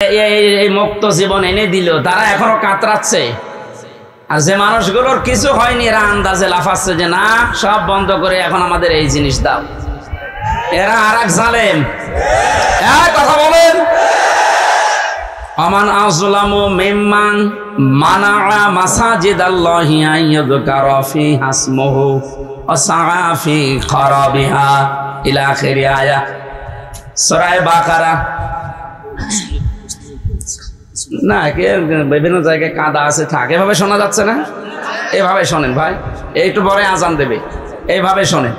এই মুক্ত জীবন এনে দিল, তারা এখনো কাতরাচ্ছে। আর যে মানুষগুলোর কিছু হয়নি এরা আন্দাজে লাফাচ্ছে যে না সব বন্ধ করে এখন আমাদের এই জিনিস দাও। এরা আর এক জালেম। কথা বলেন, আমান আযলামু মিম্মান মানাআ মাসাজিদাল্লাহি আন ইউযকারা ফিহা ইসমুহু ওয়া সাআ ফি খারাবিহা ইলা আখির আয়াত সূরা বাকারা। না বিভিন্ন জায়গায় কাদা আছে, থাক, এভাবে শোনা যাচ্ছে না? এভাবে শোনেন ভাই, একটু পরে আজান দেবে, এইভাবে শোনেন।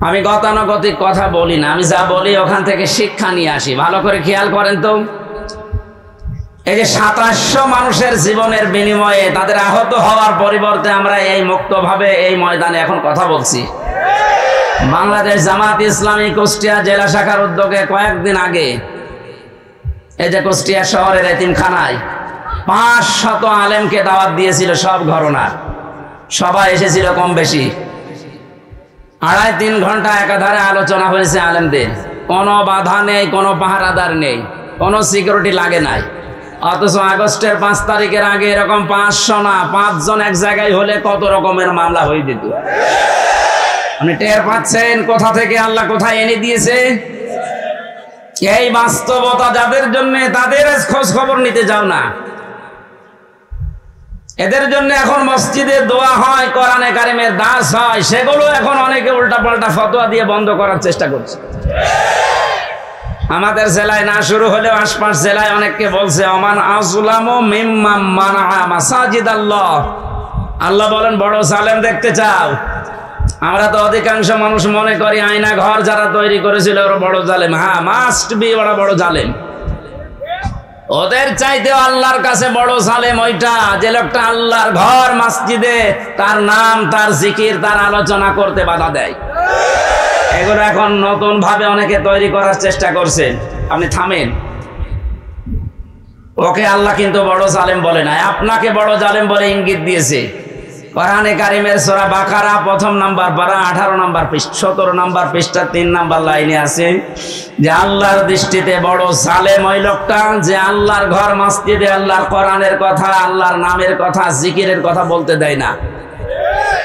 আমি গতানুগতিক কথা বলি না, আমি যা বলি ওখান থেকে শিক্ষা নিয়ে আসি। ভালো করে খেয়াল করেন তো, এই যে 2700 মানুষের জীবনের বিনিময়ে তাদের আহত হওয়ার পরিবর্তে আমরা এই মুক্তভাবে এই ময়দানে এখন কথা বলছি। বাংলাদেশ জামাত ইসলামী কুষ্টিয়া জেলা শাখার উদ্যোগে কয়েকদিন আগে এই যে কুষ্টিয়া শহরের এতিমখানায় 500 আলেমকে দাওয়াত দিয়েছিল, সব ঘরনার, সবাই এসেছিল কম বেশি। 2.5-3 ঘন্টা একাধারে আলোচনা হয়েছে আলেমদের। কোনো বাধা নেই, কোনো পাহারাদার নেই, কোনো সিকিউরিটি লাগে নাই। অথচ আগস্টের 5 তারিখের আগে এরকম 500 না 5 জন এক জায়গায় হলে কত রকমের মামলা হয়ে যেত। আপনি টের পাচ্ছেন কোথা থেকে আল্লাহ কোথায় এনে দিয়েছে? এই বাস্তবতা যাদের জন্য, তাদের খোঁজ খবর নিতে যাও না। এদের জন্য এখন মসজিদে দোয়া হয়, কোরআনে কারিমের দাস হয়, সেগুলো এখন অনেকে উল্টাপাল্টা ফতোয়া দিয়ে বন্ধ করার চেষ্টা করছে। আমাদের জেলায় না শুরু হলেও আশপাশ জেলায় অনেককে বলছে আমান আযলামু মিম্মান মানাআ মাসাজিদাল্লাহ। আল্লাহ বলেন বড় জালেম দেখতে চাও? আমরা তো অধিকাংশ মানুষ মনে করি আয়না ঘর যারা তৈরি করেছিল ওরা বড় জালেম। হ্যাঁ, মাস্ট বি, ওরা বড় জালেম। ওদের চাইতে আল্লাহর কাছে বড় জালেম ওইটা যে লোকটা আল্লাহর ঘর মসজিদে তার নাম, তার জিকির, তার আলোচনা করতে বাধা দেয়। এগুলো এখন নতুন ভাবে অনেকে তৈরি করার চেষ্টা করছেন। আপনি থামেন। ওকে আল্লাহ কিন্তু বড় জালেম বলে নাই, আপনাকে বড় জালেম বলে ইঙ্গিত দিয়েছে। কোরআনে কারিমের সূরা বাকারা 1 নাম্বার পারা 18 নাম্বার পৃষ্ঠা 17 নাম্বার পৃষ্ঠা 3 নাম্বার লাইনে আছে যে আল্লাহর দৃষ্টিতে বড় জালেম ওই লোকটা যে আল্লাহর ঘর মসজিদে আল্লাহর কোরআনের কথা, আল্লাহর নামের কথা, জিকিরের কথা বলতে দেয় না।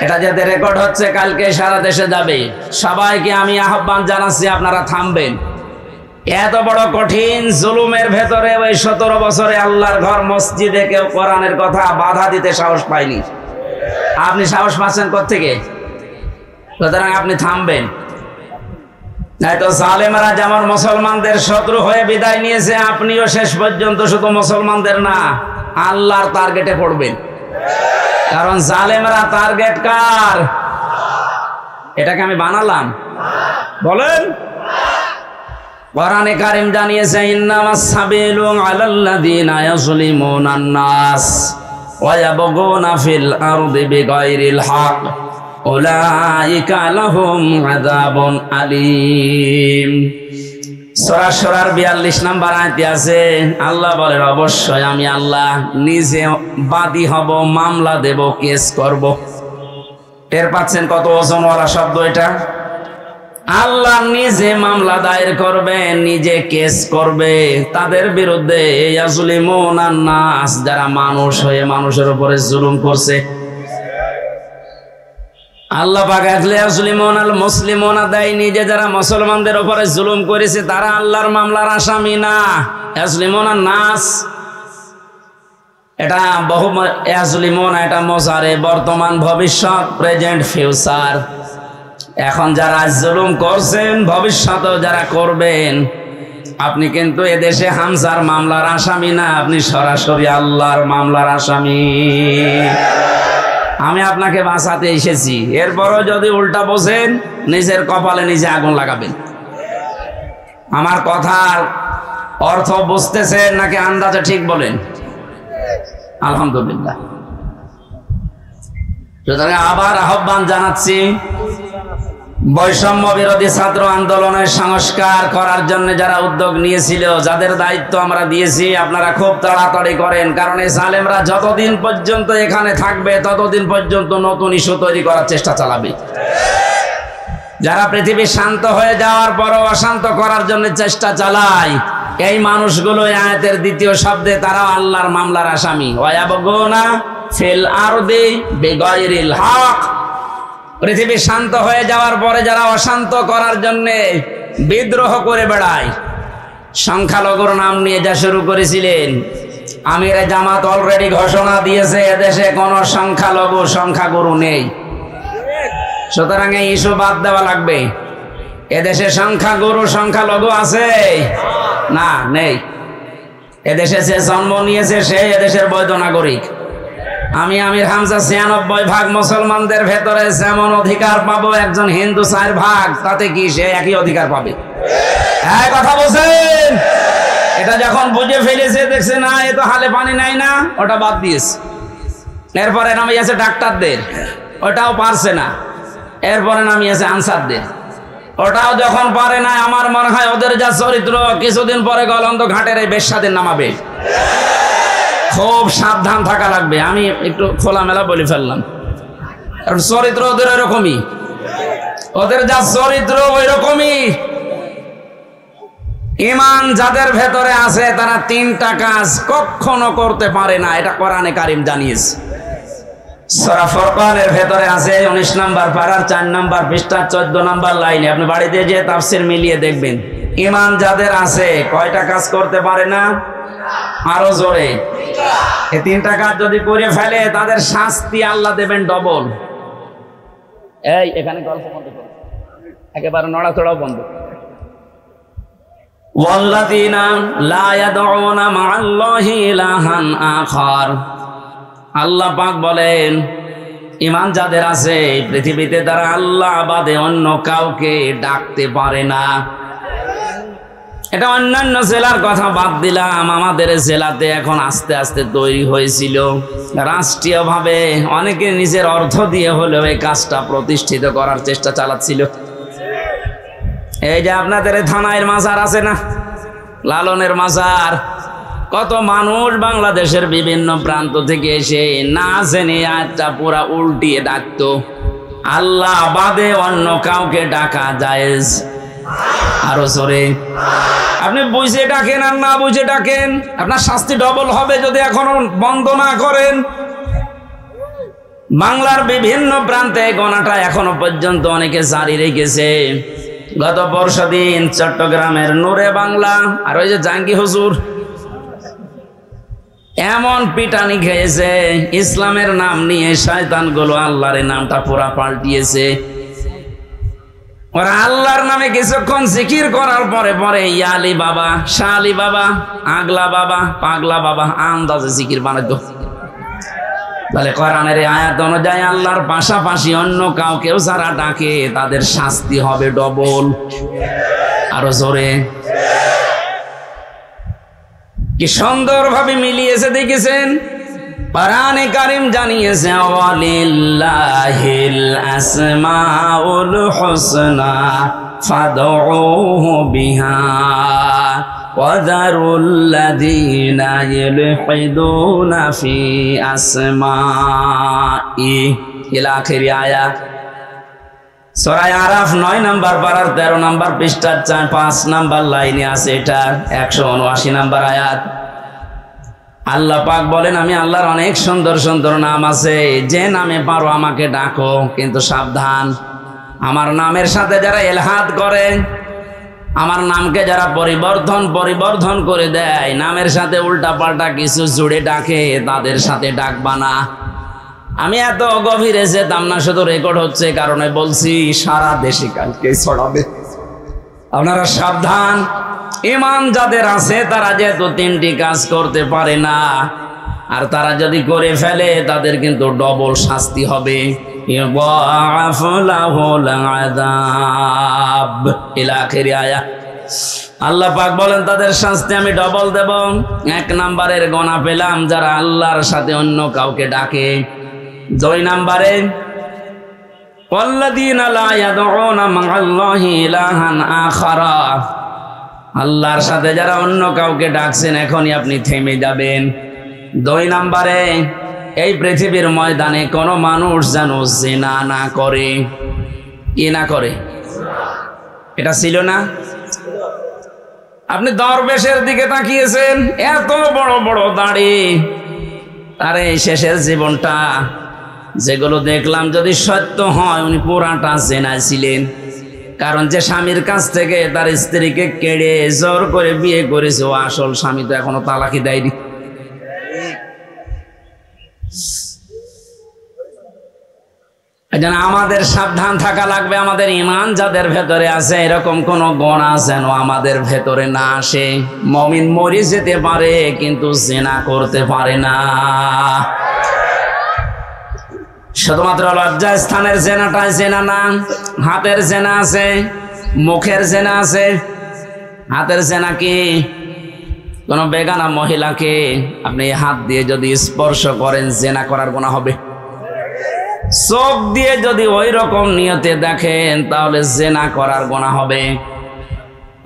এটা যাতে রেকর্ড হচ্ছে, কালকে সারা দেশে যাবে। সবাইকে আমি আহ্বান জানাচ্ছি আপনারা থামবেন। এত বড় কঠিন জুলুমের ভেতরে ওই 17 বছরে আল্লাহর ঘর মসজিদে কেউ কোরআনের কথা বাধা দিতে সাহস পায়নি। আপনি সাহস পাচ্ছেন কোত্থেকে? সুতরাং আপনি থামবেন, নয়তো জালেমরা যেমন মুসলমানদের শত্রু হয়ে বিদায় নিয়েছে, আপনিও শেষ পর্যন্ত শুধু মুসলমানদের না আল্লাহর টার্গেটে পড়বেন। কারণ জালেমরা টার্গেট কার? এটাকে আমি বানালাম? বলেন। কোরআনে কারীম জানিয়েছে ইন্নামাস সাবিলু আলাল্লাযিনা ইয়াযলিমুনান নাস ওয়া ইয়াবগুনা ফিল আরদি বিগাইরিল হক উলাইকা লাহুম আযাবুন আলীম। সূরা শুরার 42 নাম্বার আয়াতে আছে, আল্লাহ বলেন অবশ্যই আমি আল্লাহ নিজে বাদী হব, মামলা দেব, কেস করব। টের পাচ্ছেন কত ওজনওয়ালা শব্দ এটা? আল্লাহ নিজে মামলা দায়ের করবে, নিজে কেস করবে তাদের বিরুদ্ধে। ইয়াজলিমুনান নাস, যারা মানুষ হয়ে মানুষের উপরে জুলুম করছে। আল্লাহ পাক ইয়াজলিমুনাল মুসলিমুনা দেয়, নিজে যারা মুসলমানদের উপরে জুলুম করেছে তারা আল্লাহর মামলার আসামি না। ইয়াজলিমুনান নাস এটা বহু, ইয়াজলিমুনা এটা মুজারে, বর্তমান, ভবিষ্যৎ, প্রেজেন্ট, ফিউচার। এখন যারা জুলুম করছেন, ভবিষ্যতেও যারা করবেন, আপনি কিন্তু এদেশে হামজার মামলার আসামি না, আপনি সরাসরি আল্লাহর মামলার আসামি। আমি আপনাকে বাঁচাতে এসেছি, এরপরও যদি উল্টা বোঝেন নিজের কপালে নিজে আগুন লাগাবেন। আমার কথার অর্থ বুঝতেছেন নাকি আন্দাজে ঠিক বলেন? আলহামদুলিল্লাহ। সুতরাং আবার আহ্বান জানাচ্ছি, বৈষম্য বিরোধী ছাত্র আন্দোলনের সংস্কার করার জন্য যারা উদ্যোগ নিয়েছিল, যাদের দায়িত্ব আমরা দিয়েছি, আপনারা খুব তাড়াতাড়ি করেন। কারণ এই জালেমরা যতদিন পর্যন্ত এখানে থাকবে ততদিন পর্যন্ত নতুন ইস্যু তৈরি করার চেষ্টা চালাবে। যারা পৃথিবী শান্ত হয়ে যাওয়ার পরও অশান্ত করার জন্য চেষ্টা চালায়, এই মানুষগুলো আয়াতের দ্বিতীয় শব্দে তারা আল্লাহর মামলার আসামি। ওয়ায়াবগুনা ফিল আরদি বিগাইরিল হক। পৃথিবী শান্ত হয়ে যাওয়ার পরে যারা অশান্ত করার জন্য বিদ্রোহ করে বেড়ায়, সংখ্যালঘুর নাম নিয়ে যা শুরু করেছিলেন, আমিরে জামাত অলরেডি ঘোষণা দিয়েছে এদেশে কোনো সংখ্যাগুরু নেই। সুতরাং এই ইস্যু বাদ দেওয়া লাগবে। এদেশে সংখ্যালঘু আছে না? নেই। এদেশে সে জন্ম নিয়েছে সে এদেশের বৈধ নাগরিক। আমি আমির হামজা ৯৬% মুসলমানদের ভেতরে যেমন অধিকার পাবো একজন হিন্দু ৪% তাতে কি সে একই অধিকার পাবে? কথা বলছেন? এটা যখন বুঝে ফেলেছে, দেখছে না এ তো হালে পানি নাই না, ওটা বাদ দিয়েছে। এরপরে নামিয়েছে ডাক্তারদের, ওটাও পারছে না। এরপরে নামিয়েছে আনসারদের, ওটাও যখন পারে না, আমার মনে হয় ওদের যা চরিত্র কিছুদিন পরে গলন্দ ঘাটের এই বেশ্যাদের নামাবে। খুব সাবধান থাকা লাগবে। আমি একটু খোলামেলা বলে ফেললাম, কারণ চরিত্র ওদের ওইরকমই, ওদের যা চরিত্র ওই রকমই। ঈমান যাদের ভেতরে আছে তারা ৩টা কাজ কখনো করতে পারে না, এটা কোরআনে কারীম জানিয়েছে। সূরা ফুরকানের ভেতরে আছে ১৯ নম্বর পারার ৪ নম্বর পৃষ্ঠা ১৪ নম্বর লাইনে। আপনি বাড়িতে যে তাফসীর মিলিয়ে দেখবেন, ঈমান যাদের আছে কয়টা কাজ করতে পারে না? আরো জোরে, এই ৩টা কাজ যদি করে ফেলে তাদের শাস্তি আল্লাহ দেবেন ডবল। এই এখানে গল্প বন্ধ করো, একেবারে নড়াচড়াও বন্ধ। ওয়াল্লাযীনা লা ইয়াদউনা মা'আল্লাহি ইলাহান আখার। আল্লাহ পাক বলেন, ঈমান যাদের আছে পৃথিবীতে তারা আল্লাহ বাদে অন্য কাউকে ডাকতে পারে না। এটা অন্যান্য জেলার কথা বাদ দিলাম, আমাদের জেলাতে এখন আস্তে আস্তে তৈরি হয়েছিল রাষ্ট্রীয়ভাবে, অনেকে নিজের অর্থ দিয়ে হলেও এই কাজটা প্রতিষ্ঠিত করার চেষ্টা চালাচ্ছিল। এই যে আপনাদের থানায় মাজার আছে না, লালনের মাজার, কত মানুষ বাংলাদেশের বিভিন্ন প্রান্ত থেকে এসে না জেনে আয়াতটা পুরা উল্টিয়ে ডাকতো, আল্লাহ বাদে অন্য কাউকে ডাকা জায়েজ। আরো জোরে, আপনি বুঝে ডাকেন আর না বুঝে ডাকেন, আপনার শাস্তি ডবল হবে যদি এখনো বন্ধ না করেন। বাংলার বিভিন্ন প্রান্তে গণাটা এখনো পর্যন্ত অনেকে জারি রেখেছে। গত পরশুদিন চট্টগ্রামের নূরে বাংলা আর ওই যে জাঙ্গি হুজুর এমন পিটানি খেয়েছে, ইসলামের নাম নিয়ে শয়তানগুলো আল্লাহর নামটা পুরা পাল্টিয়েছে। ওরা আল্লাহর নামে কিছুক্ষণ জিকির করার পরে পরে ইয়ালি বাবা, শালি বাবা, আগলা বাবা, পাগলা বাবা আন্দাজে জিকির বানাতো। তাহলে কোরআনের আয়াত অনুযায়ী আল্লাহর পাশাপাশি অন্য কাউকেও যারা ডাকে তাদের শাস্তি হবে ডবল। আরো জোরে, কি সুন্দরভাবে মিলিয়েছে দেখেছেন। কোরআনে কারীম জানিয়েছে, ওয়ালিল্লাহিল আসমাউল হুসনা ফাদউহু বিহা ওয়াযারুল্লাযীনা ইলহিদুনা ফি আসমাই ইলা আখির আয়াত। সূরা আরাফ ৯ নম্বর পারার ১৩ নম্বর পৃষ্ঠার ৫ নম্বর লাইনে আছে, এটা ১৭৯ নম্বর আয়াত। আল্লাহ পাক বলেন, আমি আল্লাহর অনেক সুন্দর সুন্দর নাম আছে, যে নামে পারো আমাকে ডাকো, কিন্তু সাবধান, আমার নামের সাথে যারা ইলহাদ করে, আমার নামকে যারা পরিবর্ধন করে দেয়, নামের সাথে উল্টা পাল্টা কিছু জুড়ে ডাকে, তাদের সাথে ডাকবা না। আমি এত গভীরে যেতাম না, শুধু রেকর্ড হচ্ছে কারণে বলছি, সারা দেশে কালকে ছড়াবে। আপনারা সাবধান। ঈমান যাদের আছে তারা যেহেতু ৩টি কাজ করতে পারে না, আর তারা যদি করে ফেলে তাদের কিন্তু ডবল শাস্তি হবে। আল্লাহ পাক বলেন তাদের শাস্তি আমি ডবল দেব। ১ নম্বরের গোনা পেলাম যারা আল্লাহর সাথে অন্য কাউকে ডাকে। ২ নম্বরে ওয়াল্লাযীনা লা ইয়াদউনা মা'আল্লাহি ইলাহান আখারা, আল্লাহর সাথে যারা অন্য কাউকে ডাকছেন এখনই আপনি থেমে যাবেন। ২ নম্বরে এই পৃথিবীর ময়দানে কোনো মানুষ যেন জিনা না করে। কি না করে? এটা ছিল না? আপনি দরবেশের দিকে তাকিয়েছেন, এত বড় বড় দাড়ি, আরে শেষের জীবনটা যেগুলো দেখলাম যদি সত্য হয় উনি পুরাটা জেনায় ছিলেন। কারণ যে স্বামীর কাছ থেকে তার স্ত্রীকে কেড়ে জোর করে বিয়ে করেছে ও আসল স্বামী তো এখনো তালাকি দেয়নি। আমাদের সাবধান থাকা লাগবে। আমাদের ঈমান যাদের ভেতরে আছে এরকম কোন গুনাহ যেন আমাদের ভেতরে না আসে। মুমিন মরে যেতে পারে কিন্তু জিনা করতে পারে না। শুধুমাত্র লজ্জা স্থানের জেনাটাই জেনা না, হাতের জেনা আছে, মুখের জেনা আছে। হাতের জেনা কি? কোন বেগানা মহিলাকে আপনি হাত দিয়ে যদি স্পর্শ করেন জেনা করার গুনাহ হবে। চোখ দিয়ে যদি ওই রকম নিয়তে দেখেন তাহলে জেনা করার গুনাহ হবে।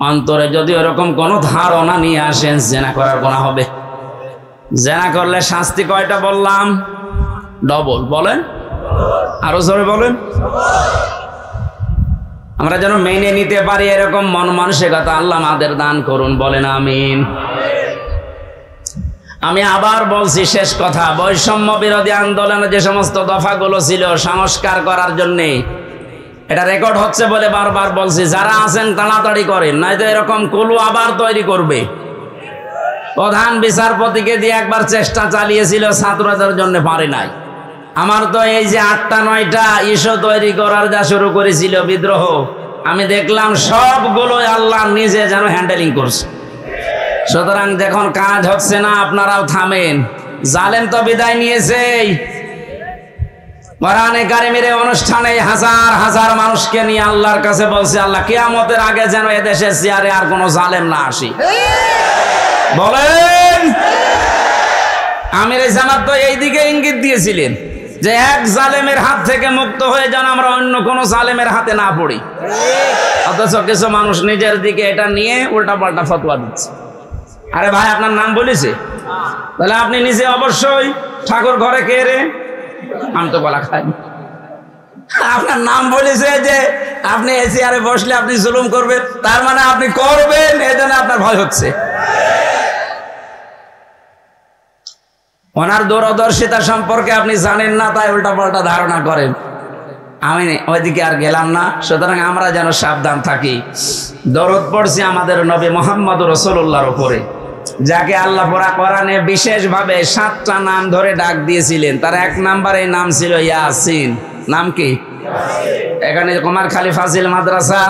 অন্তরে যদি ওরকম কোন ধারণা নিয়ে আসেন জেনা করার গুনাহ হবে। জেনা করলে শাস্তি কয়টা বললাম? ডবল। বলেন, আরো জোরে বলেন। আমরা যেন মেনে নিতে পারি এরকম মন মানসিকতা আল্লাহ আমাদের দান করুন। বলেন আমিন। আমি আবার বলছি, শেষ কথা, বৈষম্য বিরোধী আন্দোলনে যে সমস্ত দফাগুলো ছিল সংস্কার করার জন্য, এটা রেকর্ড হচ্ছে বলে বারবার বলছি, যারা আছেন তাড়াতাড়ি করেন, নয়তো এরকম কুলু আবার তৈরি করবে। প্রধান বিচারপতিকে দিয়ে একবার চেষ্টা চালিয়েছিল, ছাত্রদের জন্য পারে নাই। আমার তো এই যে 8টা 9টা ইস্যু তৈরি করার যা শুরু করেছিল বিদ্রোহ, আমি দেখলাম সবগুলো আল্লাহ নিজে যেন হ্যান্ডেলিং করছে। সুতরাং যখন কাজ হচ্ছে না আপনারাও থামেন। জালেম তো বিদায় নিয়েছে। কোরআনে কারিমের অনুষ্ঠানে হাজার হাজার মানুষকে নিয়ে আল্লাহর কাছে বলছে, আল্লাহ কিয়ামতের আগে যেন এদেশের চেয়ারে আর কোনো জালেম না আসে। বলেন, আমির জামাত তো এই দিকে ইঙ্গিত দিয়েছিলেন যে এক জালেমের হাত থেকে মুক্ত হয়ে যেন আমরা অন্য কোন জালেমের হাতে না পড়ি। অথচ কিছু মানুষ নিজের দিকে এটা নিয়ে উল্টা পাল্টা ফতোয়া দিচ্ছে। আরে ভাই, আপনার নাম বলেছে, তাহলে আপনি নিজে অবশ্যই ঠাকুর ঘরে কে রে, আমি তো বলা খাই। আপনার নাম বলেছে যে আপনি এই চেয়ারে বসলে আপনি জুলুম করবেন, তার মানে আপনি করবেন, এজন্য আপনার ভয় হচ্ছে। ওনার দূরদর্শিতা সম্পর্কে আপনি জানেন না, তাই উল্টা পাল্টা ধারণা করেন। আমি ওইদিকে আর গেলাম না। সুতরাং আমরা যেন সাবধান থাকি। দরুদ পড়ছি আমাদের নবী মুহাম্মদ রাসূলুল্লাহর উপরে, যাকে আল্লাহ কোরআনে বিশেষভাবে 7টা নাম ধরে ডাক দিয়েছিলেন। তার 1 নম্বরে নাম ছিল ইয়াসিন। নাম কি? এখানে কুমারখালী ফাজিল মাদ্রাসা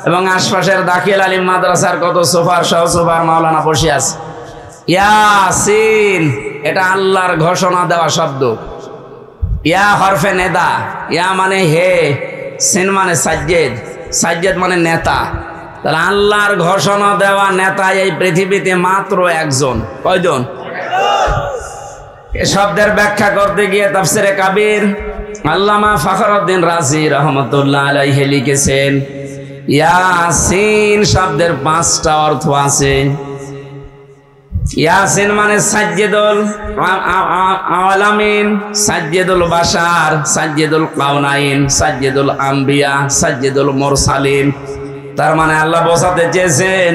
এবং আশপাশের দাখিল আলিম মাদ্রাসার কত সুপার সহ সুপার মাওলানা বসে আছে। ইয়াসিন এটা আল্লাহর ঘোষণা দেওয়া শব্দ। ইয়া হরফে নেদা, ইয়া মানে হে, সিন মানে সাজ্জেদ, সাজ্জেদ মানে নেতা। তাহলে আল্লাহর ঘোষণা দেওয়া নেতা এই পৃথিবীতে মাত্র একজন। কয়জন? এ শব্দের ব্যাখ্যা করতে গিয়ে তাফসিরে কাবির আল্লামা ফখরুদ্দিন রাজি রহমতুল্লাহ আলাইহি লিখেছেন, ইয়াসিন শব্দের 5টা অর্থ আছে। ইয়াসিন মানে সাজ্জেদুল আলামিন, সাজ্জেদুল বাশার, সাজ্জেদুল কাউনাইন, সাজ্জেদুল আম্বিয়া, সাজ্জেদুল মুরসালিন। তার মানে আল্লাহ বোঝাতে চেয়েছেন,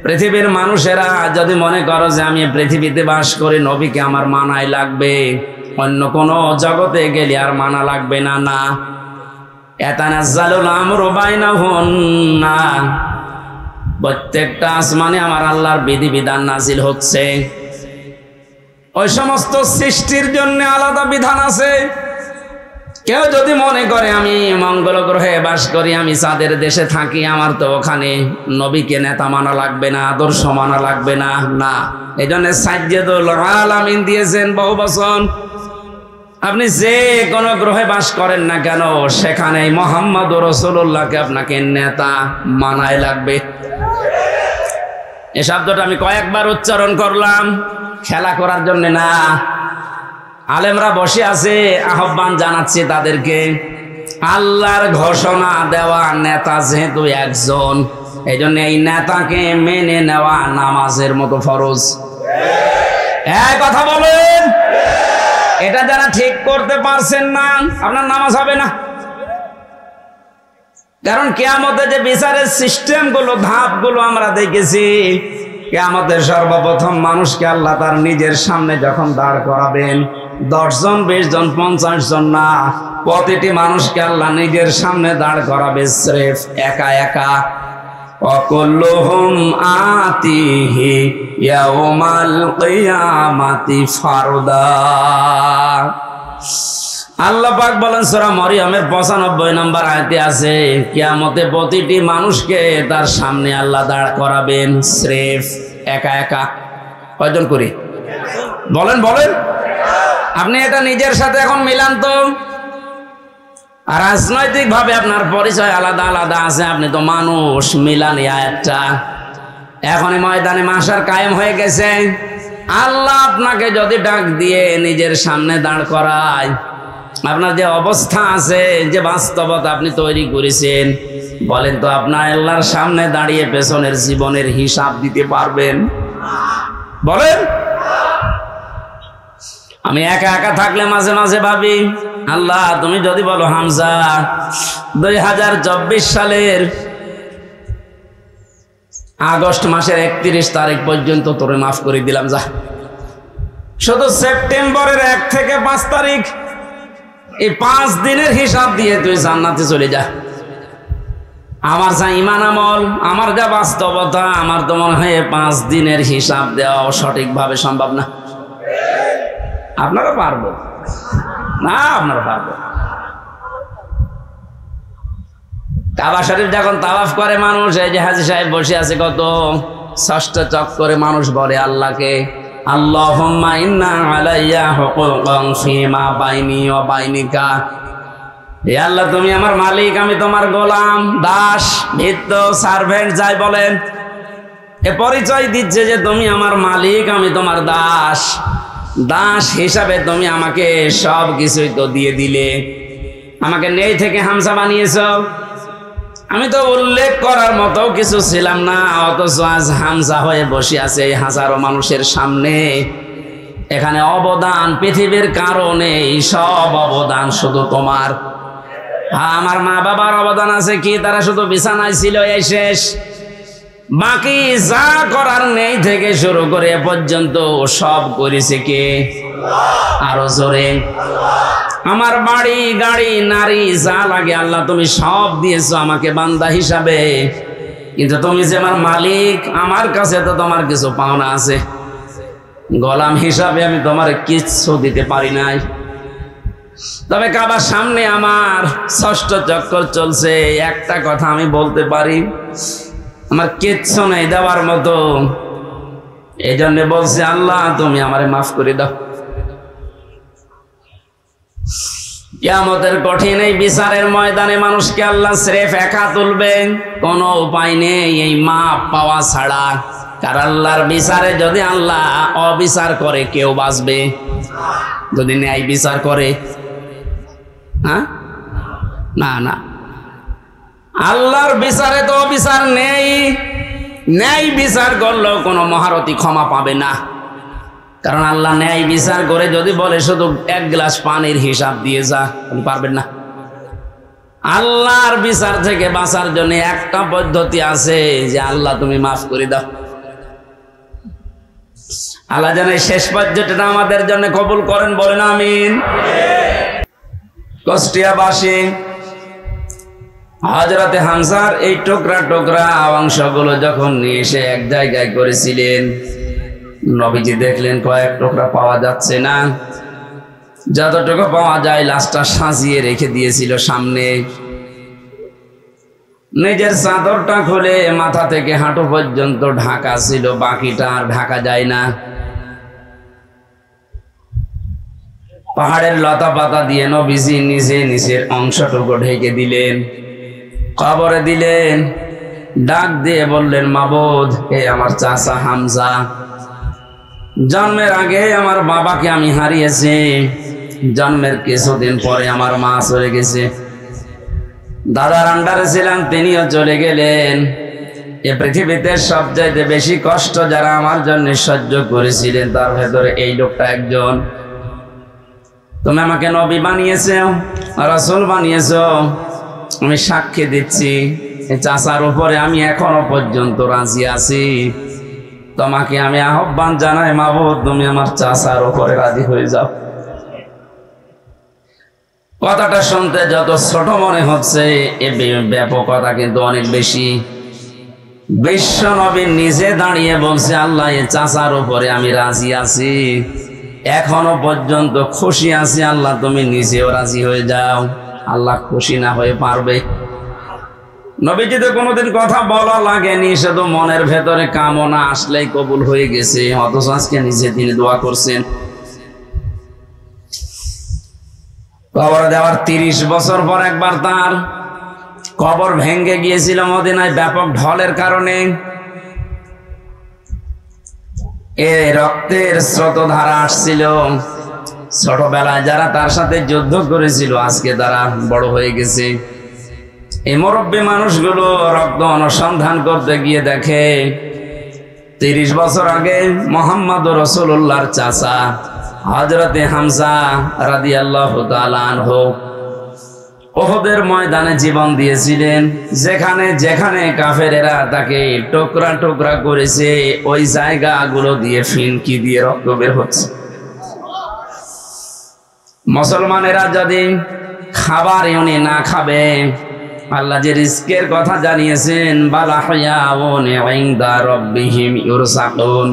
পৃথিবীর মানুষেরা যদি মনে করো যে আমি পৃথিবীতে বাস করি, নবীকে আমার মানাই লাগবে, অন্য কোন জগতে গেলে আর মানা লাগবে না। না, ইয়াতানাজ্জালুল আমরু বাইনাহুন্না, প্রত্যেকটা আসমানে আমার আল্লাহর বিধিবিধান নাজিল হচ্ছে। ওই সমস্ত সৃষ্টির জন্য আলাদা বিধান আছে। কেউ যদি মনে করে আমি মঙ্গল গ্রহে বাস করি, আমি চাঁদের দেশে থাকি, আমার তো ওখানে নবীকে নেতা মানা লাগবে না, আদর্শ মানা লাগবে না। না, এই জন্য সাজ্জেদুল আলামিন দিয়েছেন বহু বচন। আপনি যে কোনো গ্রহে বাস করেন না কেন, সেখানে মুহাম্মদ রাসূলুল্লাহকে আপনাকে নেতা মানাই লাগবে। এই শব্দটা আমি কয়েকবার উচ্চারণ করলাম, খেলা করার জন্য না। আলেমরা বসে আছে, আহ্বান জানাচ্ছি তাদেরকে। আল্লাহর ঘোষণা দেওয়া নেতা যেহেতু একজন, এই জন্য এই নেতাকে মেনে নেওয়া নামাজের মতো ফরজ। এক কথা বলেন, এটা যারা ঠিক করতে পারছেন না, আপনার নামাজ হবে না। কারণ কিয়ামতে যে বিচারের সিস্টেমগুলো, ধাপগুলো আমরা দেখেছি, কিয়ামতের সর্বপ্রথম মানুষকে আল্লাহ তার নিজের সামনে যখন দাঁড় করাবেন, 10 জন 20 জন 50 জন না, প্রতিটি মানুষকে আল্লাহ নিজের সামনে দাঁড় করাবে স্রেফ একা একা। ওয়াকুল্লুহুম আতিহি ইয়াউমাল কিয়ামাতি ফারদা। আল্লাহ পাক বলেন সূরা মরিয়মের 95 নম্বর আয়াতে আছে, কিয়ামতে প্রতিটি মানুষকে তার সামনে আল্লাহ দাঁড় করাবেন স্রেফ একা একা। কয়জন করে বলেন বলেন? আপনি এটা নিজের সাথে এখন মিলান তো। আর রাজনৈতিক ভাবে আপনার পরিচয় আলাদা আলাদা আছে, আপনি তো মানুষ, মিলান এই আয়াতটা। এখনই ময়দানে মাশার কায়েম হয়ে গেছে। আল্লাহ আপনাকে যদি ডাক দিয়ে নিজের সামনে দাঁড় করায়, আপনার যে অবস্থা আছে, যে বাস্তবতা আপনি তৈরি করেছেন, বলেন তো আপনার আল্লাহর সামনে দাঁড়িয়ে পেছনের জীবনের হিসাব দিতে পারবেন? বলেন। আমি একা একা থাকলে মাঝে মাঝে ভাবি, আল্লাহ তুমি যদি বলো হামজা 2024 সালের আগস্ট মাসের 31 তারিখ পর্যন্ত তোরে মাফ করে দিলাম, যা। শুধু সেপ্টেম্বরের 1 থেকে 5 তারিখ, এই 5 দিনের হিসাব দিয়ে তুই জান্নাতে চলে যা। আমার যা ইমান আমল, আমার যা বাস্তবতা, আমার তো মনে হয় 5 দিনের হিসাব দেওয়া সঠিকভাবে সম্ভব না। আপনারা পারবো না? আপনারা পারবো? কাবা শরীফ যখন তাওয়াফ করে মানুষ, এই যে হাজী সাহেব বসে আছে, কত 6টা চক্করে মানুষ বলে আল্লাহকে, আল্লাহুম্মা ইন্না আলাইয়া হুকুকান ফীমা বাইনি ওয়া বাইনিকা। হে আল্লাহ তুমি আমার মালিক, আমি তোমার গোলাম, দাস, ভৃত্য, সার্ভেন্ট যাই বলেন, এ পরিচয় দিচ্ছে যে তুমি আমার মালিক, আমি তোমার দাস। দাস হিসাবে তুমি আমাকে সব কিছুই তো দিয়ে দিলে, আমাকে নেই থেকে হামজা বানিয়েছ। আমি তো উল্লেখ করার মতো কিছু ছিলাম না, অথচ আজ হামজা হয়ে বসে আছে হাজারো মানুষের সামনে। এখানে অবদান পৃথিবীর কারণে, সব অবদান শুধু তোমার। আমার মা বাবার অবদান আছে কি? তারা শুধু বিছানায় ছিল, এই শেষ। বাকি যা করার নেই থেকে শুরু করে এ পর্যন্ত সব করেছে কে? আরো জোরে। আমার বাড়ি, গাড়ি, নারী যা লাগে আল্লাহ তুমি সব দিয়েছো আমাকে বান্দা হিসাবে, কিন্তু তুমি যে আমার মালিক, আমার কাছে তো তোমার কিছু পাওনা আছে। গোলাম হিসাবে আমি তোমার কিচ্ছু দিতে পারি নাই। তবে কাবার সামনে আমার 6টা চক্কর চলছে, একটা কথা আমি বলতে পারি, আমার কিচ্ছু নেই দেওয়ার মতো। এই জন্য বলছে আল্লাহ তুমি আমারে মাফ করে দাও। কিয়ামতের কঠিন এই বিচারের ময়দানে মানুষকে আল্লাহ স্রেফ একা তুলবেন, কোনো উপায় নেই এই মাপ পাওয়া ছাড়া। কারণ আল্লাহর বিচারে যদি আল্লাহ অবিচার করে কেউ বাঁচবে? যদি ন্যায় বিচার করে, হ্যাঁ? না না, আল্লাহর বিচারে তো অবিচার নেই। ন্যায় বিচার করলেও কোনো মহারথী ক্ষমা পাবে না। কারণ আল্লাহ ন্যায় বিচার করে যদি বলে শুধু 1 গ্লাস পানির হিসাব দিয়ে যা, আপনি পারবেন না। আল্লাহর বিচার থেকে বাঁচার জন্য একটা পদ্ধতি আছে, যে আল্লাহ তুমি মাফ করে দাও। আল্লাহ যেন শেষ পর্যন্তটা আমাদের জন্য কবুল করেন, বলেন আমিন। কুষ্টিয়াবাসী হযরতে হামজার এই টুকরা টুকরা অংশগুলো যখন নিয়ে এসে এক জায়গায় করেছিলেন, নবীজি দেখলেন কয়েক টুকরা পাওয়া যাচ্ছে না, যতটুকু পাওয়া যায় লাশটা সাজিয়ে রেখে দিয়েছিল সামনে। নিজের চাদরটা খুলে মাথা থেকে হাঁটু পর্যন্ত ঢাকা ছিল, বাকিটা আর ঢাকা যায় না। পাহাড়ের লতা পাতা দিয়ে নবীজি নিজে নিচের অংশটুকু ঢেকে দিলেন, কবরে দিলেন, ডাক দিয়ে বললেন মাবুদ, হে আমার চাচা হামজা, জন্মের আগে আমার বাবাকে আমি হারিয়েছি, জন্মের কিছুদিন পরে আমার মা চলে গেছে, দাদার আন্ডারে ছিলাম, তিনিও চলে গেলেন। এ পৃথিবীতে সবচাইতে বেশি কষ্ট যারা আমার জন্য সহ্য করেছিলেন তার ভেতরে এই লোকটা একজন। তুমি আমাকে নবী বানিয়েছো, রাসূল বানিয়েছো, আমি সাক্ষী দিচ্ছি চাচার উপরে আমি এখনো পর্যন্ত রাজি আছি। তোমাকে আমি আহ্বান জানাই, মাবুদ তুমি আমার চাচার উপরে রাজি হয়ে যাও। কথাটা শুনতে যত ছোট মনে হচ্ছে, এ ব্যাপকতা কিন্তু অনেক বেশি। বিশ্ব নবী নিজে দাঁড়িয়ে বলছে, আল্লাহ এ চাচার উপরে আমি রাজি আছি, এখনো পর্যন্ত খুশি আছি, আল্লাহ তুমি নিজেও রাজি হয়ে যাও। আল্লাহ খুশি না হয়ে পারবে? নবীজিতে কোনোদিন কথা বলা লাগেনি, শুধু মনের ভেতরে কামনা আসলেই কবুল হয়ে গেছে। অথচ আজকে নিজে তিনি দোয়া করছেন। কবর দেওয়ার 30 বছর পর একবার তার কবর ভেঙে গিয়েছিল মদিনায় ব্যাপক ঢলের কারণে। এ রক্তের স্রোতধারা আসছিল। ছোটবেলায় যারা তার সাথে যুদ্ধ করেছিল আজকে তারা বড় হয়ে গেছে। এই মুরব্বী মানুষগুলো রক্ত অনুসন্ধান করতে গিয়ে দেখে 30 বছর আগে মুহাম্মদ রাসূলুল্লাহর চাচা হযরতে হামজা রাদিয়াল্লাহু তাআলা আনহু উহুদের ময়দানে জীবন দিয়েছিলেন। যেখানে যেখানে কাফেরেরা তাকে টুকরা টুকরা করেছে, ওই জায়গাগুলো দিয়ে ফিনকি দিয়ে রক্ত বের হচ্ছে। মুসলমানেরা যদি খাবার উনি না খাবে, আল্লাহ যে রিজকের কথা জানিয়েছেন, বালাহয়াউন ইনদা রাব্বিহিম ইউরসাকুন,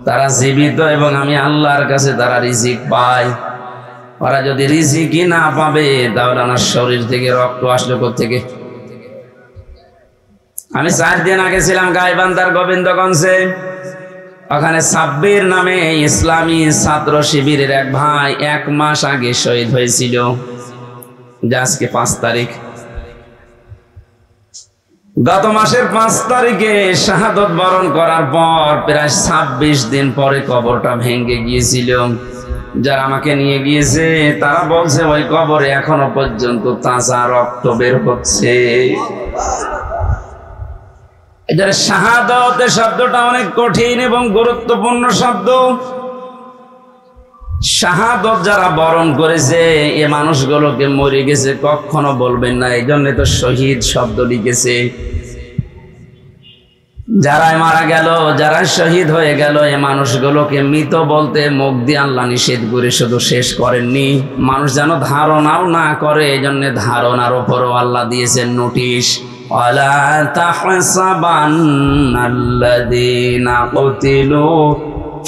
তারা জীবিত এবং আমি আল্লাহর কাছে তারা রিজিক পায়। ওরা যদি রিজিকই না পাবে তাহলে আমার শরীর থেকে রক্ত আসলো কোত্থেকে? আমি 4 দিন আগে ছিলাম গাইবান্ধার গোবিন্দগঞ্জে। ওখানে সাব্বির নামে ইসলামী ছাত্র শিবিরের এক ভাই 1 মাস আগে শহীদ হয়েছিল। আজকে 5 তারিখ। গত মাসের 5 তারিখে শাহাদত বরণ করার পর প্রায় 26 দিন পরে কবরটা ভেঙে গিয়েছিল। যারা আমাকে নিয়ে গিয়েছে তারা বলছে ওই কবরে এখনো পর্যন্ত তাজা রক্ত বের হচ্ছে। এদের শাহাদত শব্দটা অনেক কঠিন এবং গুরুত্বপূর্ণ শব্দ। শাহাদত যারা বরণ করেছে এ মানুষগুলোকে মরে গেছে কখনো বলবেন না, এই জন্য তো শহীদ শব্দ লিখেছে। যারা মারা গেল, যারা শহীদ হয়ে গেল, এ মানুষগুলোকে মৃত বলতে মুখ দিয়ে আল্লাহ নিষেধ করে শুধু শেষ করেননি, মানুষ যেন ধারণাও না করে, এই জন্য ধারণার উপরও আল্লাহ দিয়েছেন নোটিশ। ওয়ালা তাহসাবান্নাল্লাযীনা কুতিলু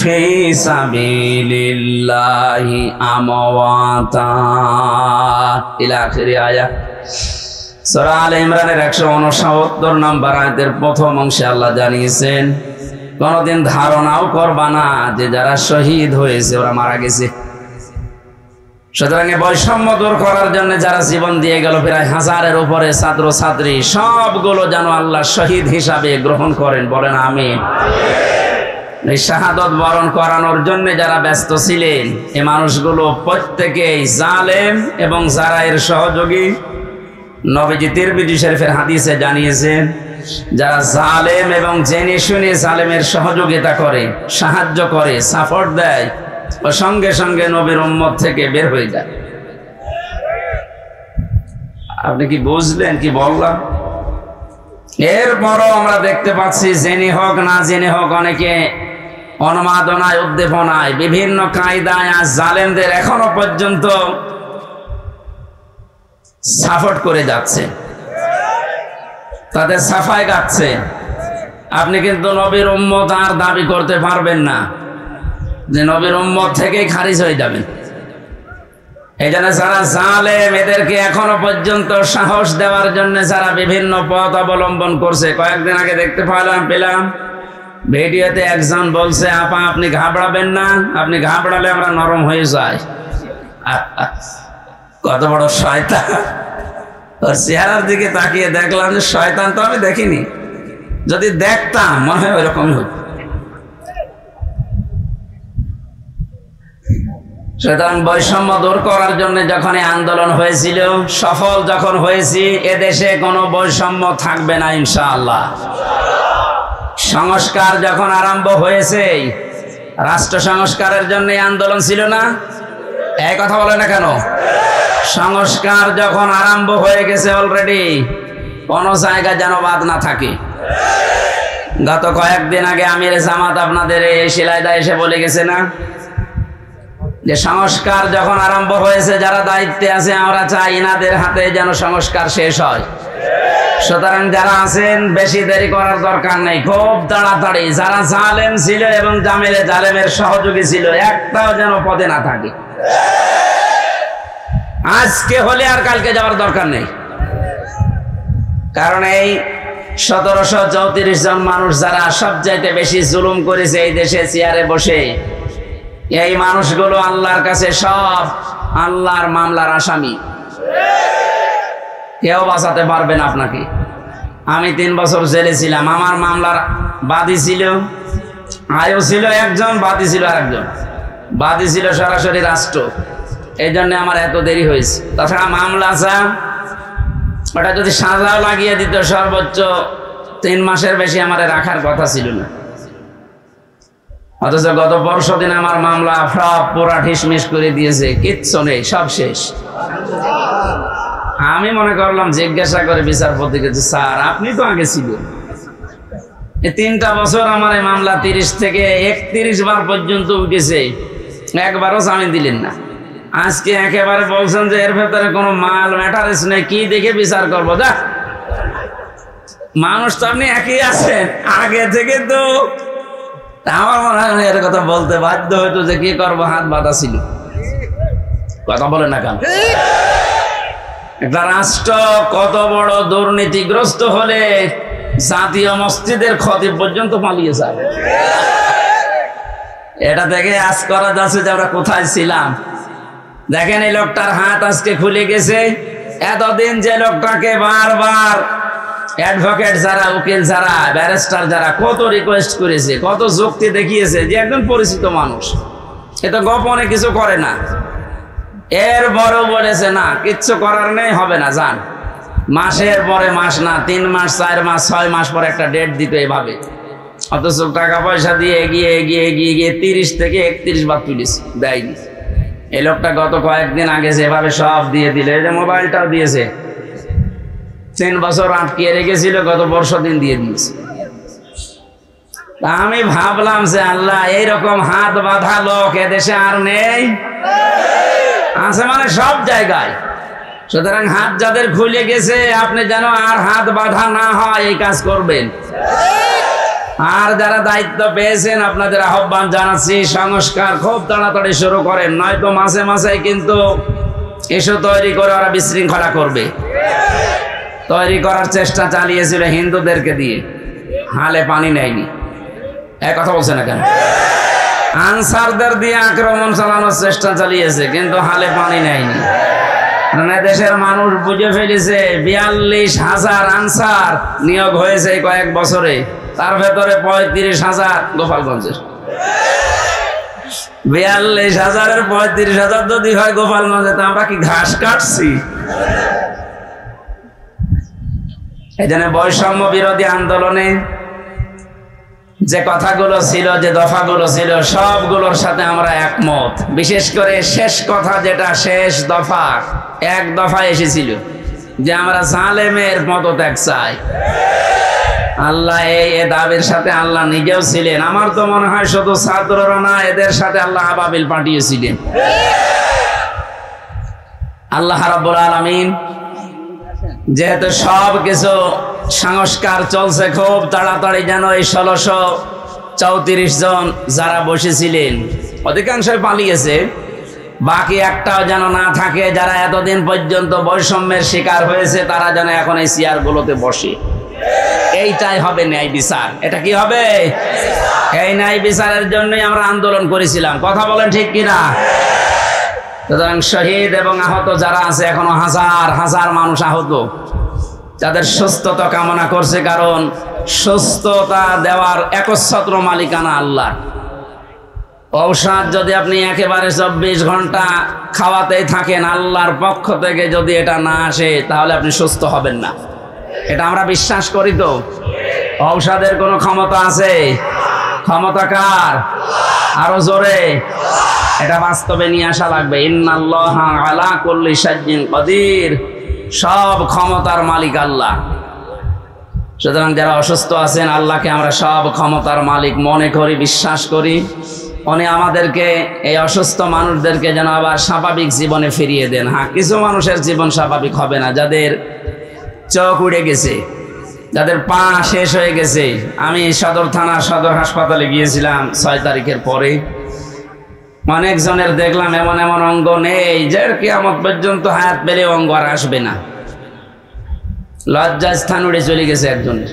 ফি সাবিলিল্লাহি আমওয়াতা ইলা আখির আয়াত। সূরা আলে ইমরানের 169 নম্বর আয়াতের প্রথম অংশে আল্লাহ জানিয়েছেন, কোনদিন ধারণাও করবা না যে যারা শহীদ হয়েছে ওরা মারা গেছে। সুতরাং বৈষম্য দূর করার জন্য যারা জীবন দিয়ে গেল প্রায় 1000-এর উপরে ছাত্র ছাত্রী, সবগুলো যেন আল্লাহ শহীদ হিসাবে গ্রহণ করেন, বলেন আমিন। এই শাহাদত বরণ করানোর জন্য যারা ব্যস্ত ছিলেন এই মানুষগুলো প্রত্যেকেই জালেম এবং যারা এর সহযোগী। নবীজি তিরমিজি শরীফের হাদিসে জানিয়েছেন, যারা জালেম এবং জেনে শুনে জালেমের সহযোগিতা করে, সাহায্য করে, সাপোর্ট দেয়, ও সঙ্গে সঙ্গে নবীর উম্মত থেকে বের হয়ে যায়। আপনি কি বুঝলেন কি বললাম? এরপরও আমরা দেখতে পাচ্ছি জেনে হোক না জেনে হোক অনেকে উন্মাদনায় উদ্দীপনায় বিভিন্ন কায়দায় আজ জালেমদের এখনো পর্যন্ত সাপোর্ট করে যাচ্ছে, তাদের সাফাই গাচ্ছে। আপনি কিন্তু নবীর উম্মত আর দাবি করতে পারবেন না যে নবীর উম্মত থেকেই খারিজ হয়ে যাবেন। এই জন্য যারা জালেম এদেরকে এখনো পর্যন্ত সাহস দেওয়ার জন্য যারা বিভিন্ন পথ অবলম্বন করছে। কয়েকদিন আগে দেখতে পেলাম ভিডিওতে একজন বলছে, আপা আপনি ঘাবড়াবেন না, আপনি ঘাবড়ালে আমরা নরম হয়ে যাই। কত বড় শয়তান! ওর চেহারার দিকে তাকিয়ে দেখলাম যে শয়তান তো আমি দেখিনি, যদি দেখতাম মনে হয় ওইরকমই হতো। সুতরাং বৈষম্য দূর করার জন্য যখন আন্দোলন হয়েছিল, সফল যখন হয়েছি, এদেশে কোনো বৈষম্য থাকবে না ইনশাআল্লাহ। সংস্কার যখন আরম্ভ হয়েছে, রাষ্ট্র সংস্কারের জন্য আন্দোলন ছিল না? এই কথা বলে না কেন? সংস্কার যখন আরম্ভ হয়ে গেছে অলরেডি, কোন জায়গা যেন বাদ না থাকে। গত কয়েকদিন আগে আমির জামাত আপনাদের এই শিলাইদা এসে বলে গেছে না যে সংস্কার যখন আরম্ভ হয়েছে, যারা দায়িত্বে আছে আমরা চাই ইনাদের হাতে যেন সংস্কার শেষ হয়। সুতরাং যারা আছেন বেশি দেরি করার দরকার নেই, খুব তাড়াতাড়ি যারা জালেম ছিল এবং জালেমের সহযোগী ছিল একটাও যেন পদে না থাকে। আজকে হলে আর কালকে যাওয়ার দরকার নেই, কারণ এই 1734 জন মানুষ যারা সবচাইতে বেশি জুলুম করেছে এই দেশে চেয়ারে বসে, এই মানুষগুলো আল্লাহর কাছে সব আল্লাহর মামলার আসামি। কেউ বাঁচাতে পারবে না আপনাকে। আমি 3 বছর জেলে ছিলাম, আমার মামলার বাদী ছিল আয়ও ছিল একজন, বাদী ছিল আরেকজন। বাদী ছিল সরাসরি রাষ্ট্র, এই জন্য আমার এত দেরি হয়েছে। তাছাড়া মামলা ওটা যদি সাজাও লাগিয়ে দিত সর্বোচ্চ 3 মাসের বেশি আমার রাখার কথা ছিল না। অথচ গত পরশুদিন আমার মামলা সব পুরা ঠিসমিস করে দিয়েছে, কিচ্ছু নেই, সব শেষ। আমি মনে করলাম জিজ্ঞাসা করে বিচারপতিকে, স্যার আপনি তো আগে ছিলেন, এই 3টা বছর আমার এই মামলা 30 থেকে 31 বার পর্যন্ত উঠেছে, একবারও জামিন দিলেন না। আজকে একেবারে বলছেন যে এর ভেতরে কোনো মাল ম্যাটারেস নেই, কি দেখে বিচার করবো? যা, মানুষ তো আপনি একই আছেন আগে থেকে। তো আমার মনে হয় এর কথা বলতে বাধ্য হইতো যে কি করবো, হাত বাঁধা ছিল। কথা বলে না কেন? একটা রাষ্ট্র কত বড় দুর্নীতিগ্রস্ত হলে জাতীয় মসজিদের খতিব পর্যন্ত পালিয়ে যায়। এটা থেকে আজ করা যাচ্ছে যে আমরা কোথায় ছিলাম। দেখেন এই লোকটার হাত আজকে খুলে গেছে। এতদিন যে লোকটাকে বারবার অ্যাডভোকেট যারা, উকিল যারা, ব্যারিস্টার যারা কত রিকোয়েস্ট করেছে, কত যুক্তি দেখিয়েছে যে একজন পরিচিত মানুষ, এ তো গোপনে কিছু করে না, এর বড় বলেছে না কিচ্ছু করার নেই, হবে না, যান। মাসের পরে মাস না, 3 মাস 4 মাস 6 মাস পরে একটা ডেট দিত এভাবে। অথচ টাকা পয়সা দিয়ে এগিয়ে এগিয়ে এগিয়ে গিয়ে 30 থেকে 31 বার তুলেছে, দেয়নি। এই লোকটা গত কয়েকদিন আগে যেভাবে সব দিয়ে দিলে, যে মোবাইলটাও দিয়েছে, 3 বছর আটকিয়ে রেখেছিল, গত পরশুদিন দিয়ে দিয়েছে। আমি ভাবলাম যে আল্লাহ, এইরকম হাত বাঁধা লোক এদেশে আর নেই, আছে মানে সব জায়গায়। সুতরাং হাত যাদের খুলে গেছে, আপনি যেন আর হাত বাঁধা না হয় এই কাজ করবেন। আর যারা দায়িত্ব পেয়েছেন আপনাদের আহ্বান জানাচ্ছি, সংস্কার খুব তাড়াতাড়ি শুরু করেন, নয়তো মাসে মাসে কিন্তু ইস্যু তৈরি করে ওরা বিশৃঙ্খলা করবে। তৈরি করার চেষ্টা চালিয়েছিল হিন্দুদেরকে দিয়ে, হালে পানি নেয়নি। এক কথা বলছে না কেন? আনসারদের দিয়ে আক্রমণ চালানোর চেষ্টা চালিয়েছে, কিন্তু হালে পানি নেয়নি। দেশের মানুষ বুঝে ফেলেছে 42,000 আনসার নিয়োগ হয়েছে কয়েক বছরে, তার ভেতরে 35,000 গোপালগঞ্জের। 42,000-এর 35,000 যদি হয় গোপালগঞ্জে, তো আমরা কি ঘাস কাটছি? এই জন্য বৈষম্য বিরোধী আন্দোলনে যে কথাগুলো ছিল, যে দফাগুলো ছিল, সবগুলোর সাথে আমরা একমত। বিশেষ করে শেষ কথা, যেটা শেষ দফা, 1 দফা এসেছিল যে আমরা জালেমের পদত্যাগ চাই। আল্লাহ এই দাবির সাথে আল্লাহ নিজেও ছিলেন। আমার তো মনে হয় শুধু ছাত্ররা না, এদের সাথে আল্লাহ আবাবিল পাঠিয়েছিলেন। আল্লাহ রাব্বুল আলামিন যেহেতু সব কিছু সংস্কার চলছে, খুব তাড়াতাড়ি যেন এই 1634 জন যারা বসেছিলেন, অধিকাংশই পালিয়েছে, বাকি একটাও যেন না থাকে, যারা এতদিন পর্যন্ত বৈষম্যের শিকার হয়েছে, তারা যেন এখন এই চেয়ারগুলোতে বসে। এইটাই হবে ন্যায় বিচার। এটা কি হবে? এই ন্যায় বিচারের জন্যই আমরা আন্দোলন করেছিলাম। কথা বলেন ঠিক কিনা? সুতরাং শহীদ এবং আহত যারা আছে, এখনো হাজার হাজার মানুষ আহত, যাদের সুস্থতা কামনা করছে, কারণ সুস্থতা দেওয়ার একচ্ছত্র মালিকানা আল্লাহ। ঔষধ যদি আপনি একেবারে 24 ঘন্টা খাওয়াতেই থাকেন, আল্লাহর পক্ষ থেকে যদি এটা না আসে, তাহলে আপনি সুস্থ হবেন না। এটা আমরা বিশ্বাস করি। তো ঔষধের কোনো ক্ষমতা আছে? ক্ষমতা কার? আরো জোরে। এটা বাস্তবে নিয়ে আসা লাগবে। ইন্নাল্লাহা আলা কুল্লি শাইইন কাদির, সব ক্ষমতার মালিক আল্লাহ। সুতরাং যারা অসুস্থ আছেন, আল্লাহকে আমরা সব ক্ষমতার মালিক মনে করি, বিশ্বাস করি। উনি আমাদেরকে, এই অসুস্থ মানুষদেরকে যেন আবার স্বাভাবিক জীবনে ফিরিয়ে দেন। হ্যাঁ, কিছু মানুষের জীবন স্বাভাবিক হবে না, যাদের চোখ উড়ে গেছে, যাদের পা শেষ হয়ে গেছে। আমি সদর থানা সদর হাসপাতালে গিয়েছিলাম 6 তারিখের পরে। অনেকজনের দেখলাম এমন এমন অঙ্গ নেই যে কিয়ামত পর্যন্ত হায়াত পেলে অঙ্গ আর আসবে না। লজ্জা স্থান উড়ে চলে গেছে একজনের।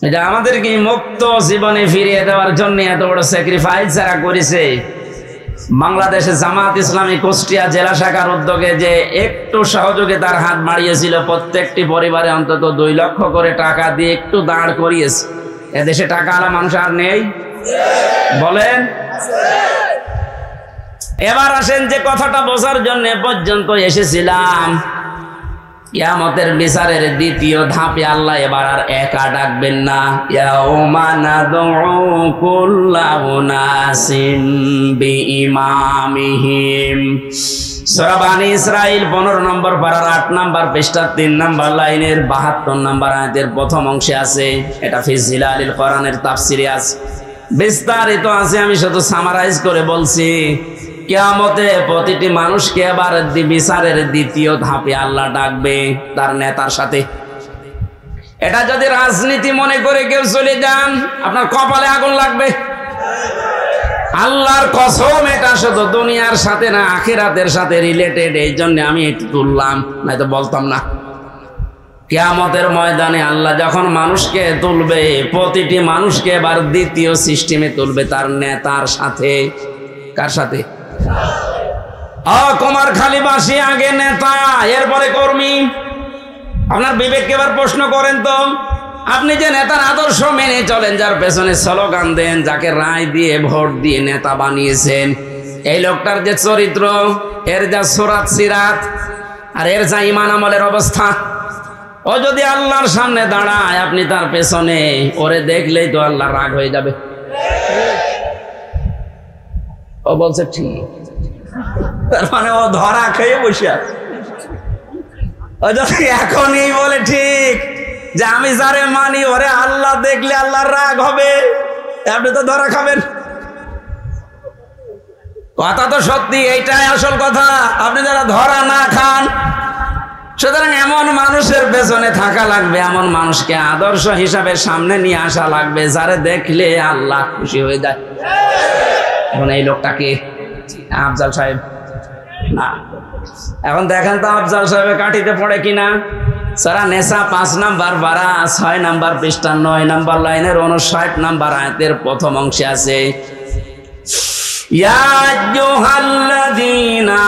এটা আমাদেরকে মুক্ত জীবনে ফিরিয়ে দেওয়ার জন্য এত বড় স্যাক্রিফাইস যারা করেছে। বাংলাদেশে জামাত ইসলামী কুষ্টিয়া জেলা শাখার উদ্যোগে যে একটু সহযোগিতার হাত বাড়িয়েছিল, প্রত্যেকটি পরিবারে অন্তত 2 লক্ষ করে টাকা দিয়ে একটু দাঁড় করিয়েছে। এদেশে টাকাওয়ালা মানুষ আর নেই বলেন। এবার আসেন যে কথাটা বোঝার জন্য পর্যন্ত এসেছিলাম, কিয়ামতের বিচারের দ্বিতীয় ধাপে আল্লাহ এবার আর একা ডাকবেন না। ইয়াউমা নাদউ কুল্লা উনাসিন বিইমামিহিম। সূরা বানী ইসরাঈল 15 নম্বর পারার 8 নম্বর পৃষ্ঠা 3 নম্বর লাইনের 72 নম্বর আয়াতের প্রথম অংশে আছে। এটা ফি জিলালিল কোরআনের তাফসিরে আছে, বিস্তারিত আছে। আমি শুধু সামারাইজ করে বলছি। কিয়ামতে প্রতিটি মানুষকে এবার বিচারের দ্বিতীয় ধাপে আল্লাহ ডাকবে তার নেতার সাথে। এটা যদি রাজনীতি মনে করে কেউ চলে যান, আপনার কপালে আগুন লাগবে। আল্লাহর কসম, এটা শুধু দুনিয়ার সাথে না, আখিরাতের সাথে রিলেটেড। এই জন্য আমি একটু তুললাম, নয়তো বলতাম না। কিয়ামতের ময়দানে আল্লাহ যখন মানুষকে তুলবে, প্রতিটি মানুষকে এবার দ্বিতীয় সিস্টেমে তুলবে তার নেতার সাথে। কার সাথে? কুমারখালীবাসী আগে নেতা, এরপরে কর্মী। আপনার বিবেককে এবার প্রশ্ন করেন তো, আপনি যে নেতার আদর্শ মেনে চলেন, যার পেছনে স্লোগান দেন, যাকে রায় দিয়ে ভোট দিয়ে নেতা বানিয়েছেন, এই লোকটার যে চরিত্র, এর যা সুরাত সিরাত আর এর যা ঈমান আমলের অবস্থা, ও যদি আল্লাহর সামনে দাঁড়ায়, আপনি তার পেছনে, ওরে দেখলেই তো আল্লাহ রাগ হয়ে যাবে। ও বলছে ঠিক, তার মানে ও ধরা খেয়ে বসে আছে। ও যদি এখনই বলে ঠিক যে আমি যারে মানি ওরে আল্লাহ দেখলে আল্লাহর রাগ হবে, আপনি তো ধরা খাবেন। কথা তো সত্যি, এইটাই আসল কথা। আপনি যারা ধরা না খান, সুতরাং এমন মানুষের পেছনে থাকা লাগবে, এমন মানুষকে আদর্শ হিসাবে সামনে নিয়ে আসা লাগবে, যারে দেখলে আল্লাহ খুশি হয়ে যায়। এখন এই লোকটাকে আফজাল সাহেব না, এখন দেখেন তো আফজাল সাহেবের কাঠিতে পড়ে কিনা। সারা নেশা 5 নাম্বার বারা 6 নাম্বার পৃষ্ঠা 9 নাম্বার লাইনের 59 নাম্বার আয়াতের প্রথম অংশে আছে, ইয়া আইয়ুহাল্লাযীনা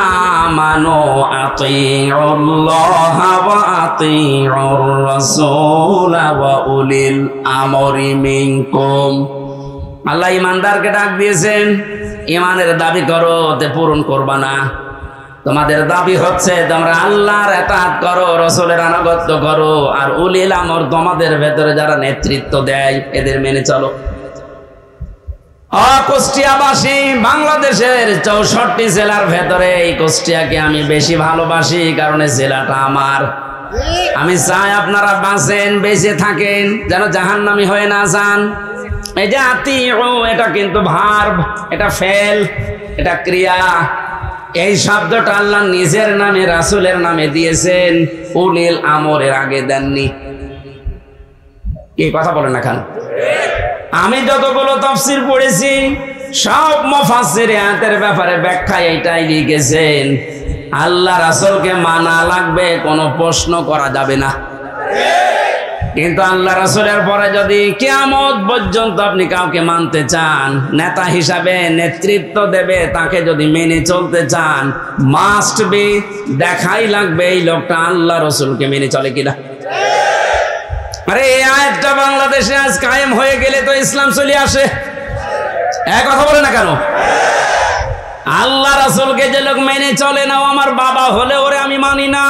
আমানু আতিউল্লাহা ওয়া আতিউর রাসূলা ওয়া উলিল আমরি মিনকুম। আল্লাহ ইমানদারকে ডাক দিয়েছেন, ইমানের দাবি করো, তে পূরণ করবা না। তোমাদের দাবি হচ্ছে তোমরা আল্লাহর ইতাআত করো, রাসূলের আনুগত্য করো, আর উলিল আমর তোমাদের ভেতরে যারা নেতৃত্ব দেয় এদের মেনে চলো। কুষ্টিয়াবাসী, বাংলাদেশের 64 জেলার ভেতরে এই কুষ্টিয়াকে আমি বেশি ভালোবাসি, কারণ এই জেলাটা আমার। আমি চাই আপনারা বাঁচেন, বেঁচে থাকেন, যেন জাহান্নামী হয়ে না যান। এই যে আতিউ, এটা কিন্তু ভার্ব, এটা ফেল, এটা ক্রিয়া। এই শব্দটা আল্লাহ নিজের নামে রাসূলের নামে দিয়েছেন, উলিল আমরের আগে দেননি। কি কথা বলেন না কেন? আমি যতগুলো তাফসীর পড়েছি, সব মুফাসসির আয়াতের ব্যাপারে ব্যাখ্যা এইটাই লিখেছেন, আল্লাহ রাসূলকে মানা লাগবে, কোনো প্রশ্ন করা যাবে না। কিন্তু আল্লাহ রাসূলের পরে যদি কিয়ামত পর্যন্ত আপনি কাউকে মানতে চান, নেতা হিসাবে নেতৃত্ব দেবে, তাকে যদি মেনে চলতে চান, মাস্ট বি, দেখাই লাগবে এই লোকটা আল্লাহ রাসূলকে মেনে চলে কিনা। আরে এই আয়াতটা বাংলাদেশে আজ কায়েম হয়ে গেলে তো ইসলাম চলে আসে। এক কথা বলে না কেন? আল্লাহ রাসূলকে যে লোক মেনে চলে না, ও আমার বাবা হলে ওরে আমি মানি না।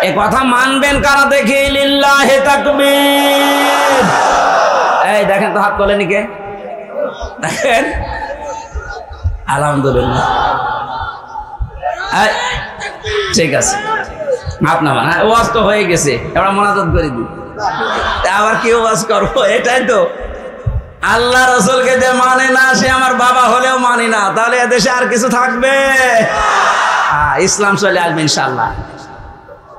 এ কথা মানবেন কারা দেখি? লিল্লাহি তাকবীর। এই দেখেন তো, হাত তোলেনি কে? দেখেন আলহামদুলিল্লাহ। ঠিক আছে, আপনার ওয়াজ তো হয়ে গেছে, এবার মোনাজাত করে দিই। আবার কি ওয়াজ করবো? এটাই তো, আল্লাহ রসুলকে যে মানে না সে আমার বাবা হলেও মানি না, তাহলে এদেশে আর কিছু থাকবে? ইসলাম চলে আসবে ইনশাল্লাহ।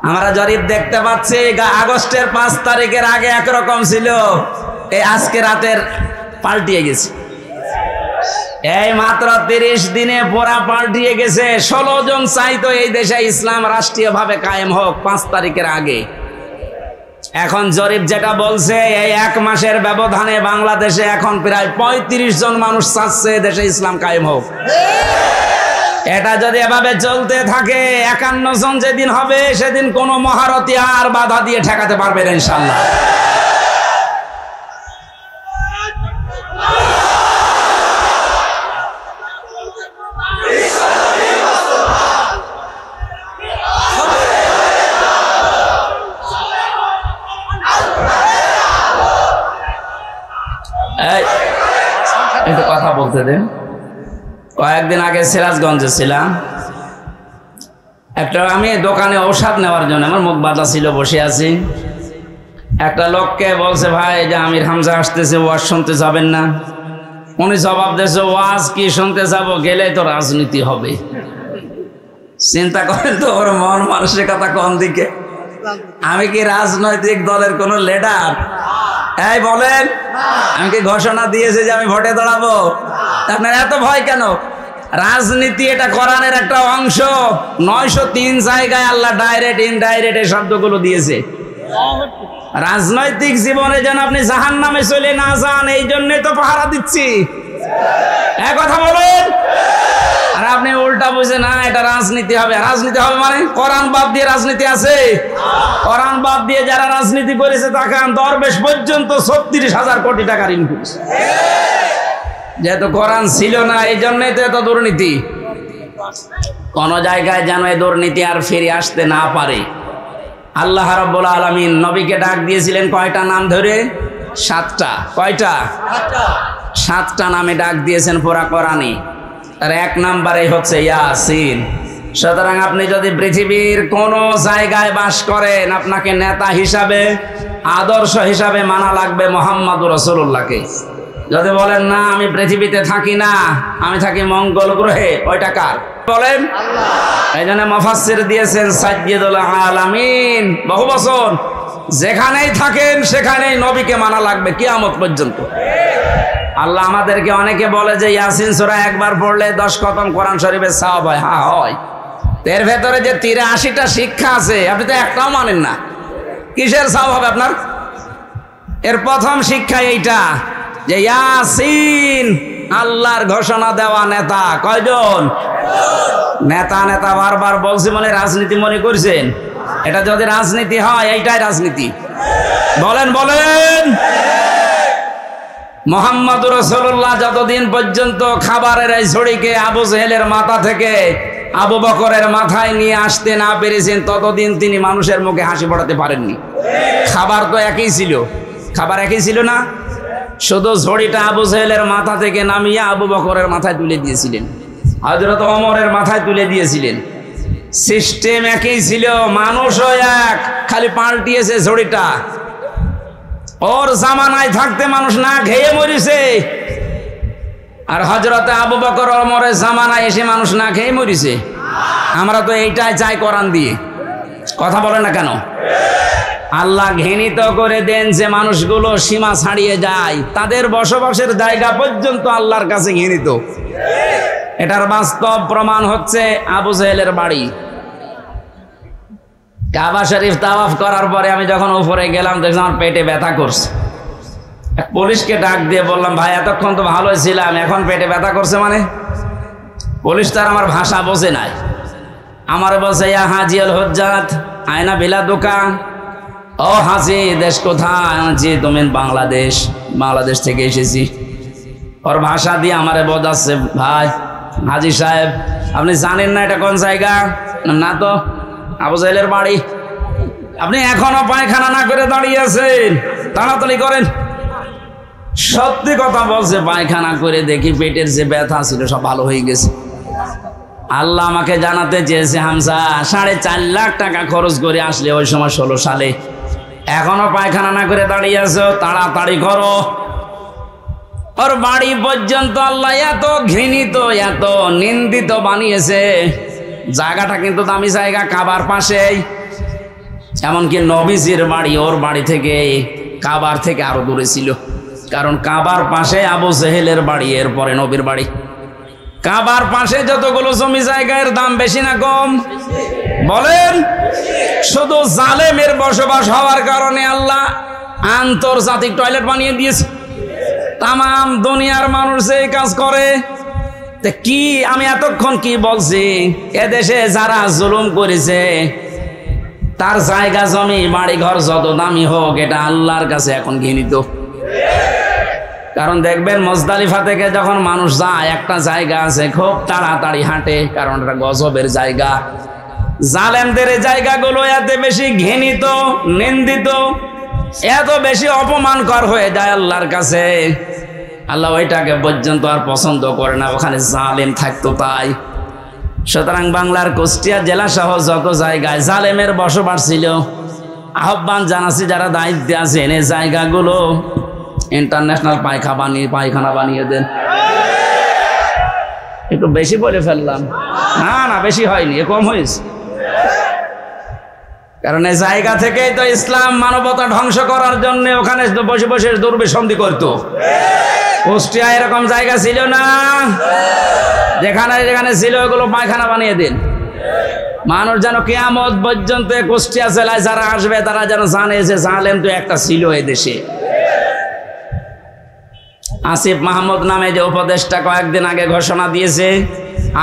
আমরা জরিপ দেখতে পাচ্ছি আগস্টের 5 তারিখের আগে একরকম ছিল, এই আজকে রাতের পাল্টিয়ে গেছে। এই মাত্র 30 দিনে পুরা পাল্টিয়ে গেছে। 16 জন চাইতো এই দেশে ইসলাম রাষ্ট্রীয়ভাবে কায়েম হোক 5 তারিখের আগে। এখন জরিপ যেটা বলছে, এই 1 মাসের ব্যবধানে বাংলাদেশে এখন প্রায় 35 জন মানুষ চাচ্ছে দেশে ইসলাম কায়েম হোক। এটা যদি এভাবে চলতে থাকে 51 জন যেদিন হবে সেদিন কোন মহারথী আর বাধা দিয়ে ঠেকাতে পারবে না ইনশাআল্লাহ। একটু কথা বলতে দেন। কয়েকদিন আগে সিরাজগঞ্জে ছিলাম, একটা আমি দোকানে ঔষধ নেওয়ার জন্য, আমার মুখ বাঁধা ছিল, বসে আছি। একটা লোককে বলছে, ভাই যে আমির হামজা আসতেছে, ওয়াজ শুনতে যাবেন না? উনি জবাব দিয়েছে, ওয়াজ কি শুনতে যাব, গেলেই তো রাজনীতি হবে। চিন্তা করেন তো ওর মন মানসিকতা কোন দিকে। আমি কি রাজনৈতিক দলের কোন লিডার? এই বলেন, আমি কি ঘোষণা দিয়েছি যে আমি ভোটে দাঁড়াবো? আপনার এত ভয় কেন? রাজনীতি এটা কোরআনের একটা অংশ। 903 জায়গায় আল্লাহ ডাইরেক্ট ইনডাইরেক্ট এই শব্দগুলো দিয়েছে। রাজনৈতিক জীবনে যেন আপনি জাহান্নামে চলে না যান, এই জন্যই তো পাহারা দিচ্ছি। এক কথা বলেন, আর আপনি উল্টা বুঝে না এটা রাজনীতি হবে। রাজনীতি হবে মানে কোরআন বাদ দিয়ে রাজনীতি আছে? কোরআন বাদ দিয়ে যারা রাজনীতি করেছে তাকান, দরবেশ পর্যন্ত 36,000 কোটি টাকার ঋণ করেছে। যেহেতু কোরআন ছিল না, এই জন্যই তো এত দুর্নীতি। কোন জায়গায় যেন এই দুর্নীতি আর ফিরে আসতে না পারে। আল্লাহ রাব্বুল আলামিন নবীকে ডাক দিয়েছিলেন কয়টা নাম ধরে? 7টা। কয়টা? 7টা নামে ডাক দিয়েছেন পুরা কোরআনে। আর 1 নম্বরে হচ্ছে ইয়াসিন। সুতরাং আপনি যদি পৃথিবীর কোন জায়গায় বাস করেন, আপনাকে নেতা হিসাবে, আদর্শ হিসাবে মানা লাগবে মুহাম্মদুর রাসূলুল্লাহকে। যদি বলেন না আমি পৃথিবীতে থাকি না, আমি থাকি মঙ্গল গ্রহে, ওইটা কার? বলেন। এই জন্য মুফাসসির দিয়েছেন সাইয়্যিদুল আলামিন। বহু বছর যেখানেই থাকেন সেখানেই নবীকে মানা লাগবে কিয়ামত পর্যন্ত। আল্লাহ আমাদেরকে, অনেকে বলে যে ইয়াসিন সূরা একবার পড়লে 10 খতম কোরআন শরীফের সওয়াব হয়। হ্যাঁ হয়। এর ভেতরে যে 83টা শিক্ষা আছে, আপনি তো একটাও মানেন না, কিসের সওয়াব হবে আপনার? এর প্রথম শিক্ষা এইটা যে ইয়াসিন আল্লাহর ঘোষণা দেওয়া নেতা। কয়জন? নেতা নেতা বারবার বলছি, মানে রাজনীতি মনে করছেন? এটা যদি রাজনীতি হয়, এইটাই রাজনীতি। বলেন বলেন। মুহাম্মদুর রাসূলুল্লাহ যতদিন পর্যন্ত খাবারের এই ছড়িকে আবু জেহেলের মাথা থেকে আবু বকরের মাথায় নিয়ে আসতে না পেরেছেন, ততদিন তিনি মানুষের মুখে হাসি ফোটাতে পারেননি। খাবার তো একই ছিল, খাবার একই ছিল না, শুধু ঝড়িটা আবু জেহেলের মাথা থেকে নামিয়ে আবু বকরের মাথায় তুলে দিয়েছিলেন, হযরত ওমরের মাথায় তুলে দিয়েছিলেন। সিস্টেম একই ছিল, মানুষও এক, খালি পাল্টিয়েছে ঝড়িটা। ওর জামানায় থাকতে মানুষ না খেয়ে মরিছে, আর হযরতে আবু বকর ওমরের জামানায় এসে মানুষ না খেয়ে মরিছে। আমরা তো এইটাই চাই কোরআন দিয়ে। কথা বলে না কেন? আল্লাহ ঘৃণিত করে দেন যে মানুষগুলো সীমা ছাড়িয়ে যায়, তাদের বসবাসের জায়গা পর্যন্ত আল্লাহর কাছে ঘৃণিত। এটার বাস্তব প্রমাণ হচ্ছে আবু জেহেলের বাড়ি। কাবা শরীফ তাওয়াফ করার পরে আমি যখন উপরে গেলাম, দেখলাম আমার পেটে ব্যথা করছে। এক পুলিশকে ডাক দিয়ে বললাম, ভাই এতক্ষণ তো ভালোই ছিলাম, এখন পেটে ব্যথা করছে মানে? পুলিশ তার আমার ভাষা বোঝে নাই। আমার বলছে, ইয়া হাজি আল হুজ্জাত আয়না বিলা দোকান। ও হাজি, দেশ কোথায়? জি তুমি বাংলাদেশ, বাংলাদেশ থেকে এসেছি। ওর ভাষা দিয়ে আমারে বোঝাচ্ছে, ভাই হাজি সাহেব আপনি জানেন না এটা কোন জায়গা? না তো। আবু জেহেলের বাড়ি। আপনি এখনো পায়খানা না করে দাঁড়িয়ে আছেন, তাড়াতাড়ি করেন। সত্যি কথা বলছে, পায়খানা করে দেখি পেটের যে ব্যথা ছিল সব ভালো হয়ে গেছে। আল্লাহ আমাকে জানাতে চেয়েছে, হামজা 4.5 লাখ টাকা খরচ করে আসলে ওই সময় 16 সালে, এখনো পায়খানা না করে দাঁড়িয়ে আছো, তাড়াতাড়ি করো। ওর বাড়ি পর্যন্ত আল্লাহ এত ঘৃণিত এত নিন্দিত বানিয়েছে। জায়গাটা কিন্তু দামি জায়গা, কাবার পাশেই। এমনকি নবীজির বাড়ি ওর বাড়ি থেকে কাবার থেকে আরো দূরে ছিল, কারণ কাবার পাশে আবু জেহেলের বাড়ি, এরপরে নবীর বাড়ি। কাবার পাশে যতগুলো জমি জায়গার দাম বেশি না কম বলেন? শুধু জালেমের বসবাস হওয়ার কারণে আল্লাহ আন্তর্জাতিক টয়লেট বানিয়ে দিয়েছে। তামাম দুনিয়ার মানুষ এই কাজ করে। কি আমি এতক্ষণ কি বলছি, এদেশে যারা জুলুম করেছে তার জায়গা জমি বাড়ি ঘর যত দামি হোক, এটা আল্লাহর কাছে এখন ঘৃণিত। কারণ দেখবেন মুজদালিফা থেকে যখন মানুষ যায়, একটা জায়গা আছে খুব তাড়াতাড়ি হাঁটে, কারণ এটা গজবের জায়গা। জালেমদের এই জায়গাগুলো এত বেশি ঘৃণিত, নিন্দিত, এত বেশি অপমানকর হয়ে যায় আল্লাহর কাছে, আল্লাহ ওইটাকে পর্যন্ত আর পছন্দ করে না, ওখানে জালেম থাকতো তাই। সুতরাং বাংলার কুষ্টিয়া জেলা সহ যত জায়গায় জালেমের বসবাস ছিল, আহ্বান জানাচ্ছি যারা দায়িত্বে আছেন এই জায়গাগুলো ইন্টারন্যাশনাল পায়খানা বানিয়ে দেন। একটু বেশি বলে ফেললাম? না বেশি হয়নি, কম হয়েছে। কারণ এই জায়গা থেকেই তো ইসলাম মানবতা ধ্বংস করার জন্য ওখানে বসে বসে দুর্বিসন্ধি করতো। কুষ্টিয়া এরকম জায়গা ছিল না, যেখানে যেখানে ছিল ওগুলো পায়খানা বানিয়ে দিন। মানুষ যেন কিয়ামত পর্যন্ত কুষ্টিয়া জেলায় যারা আসবে তারা যেন জানে যে জালেম তো একটা ছিল এই দেশে। আসিফ মাহমুদ নামে যে উপদেষ্টা কয়েকদিন আগে ঘোষণা দিয়েছে,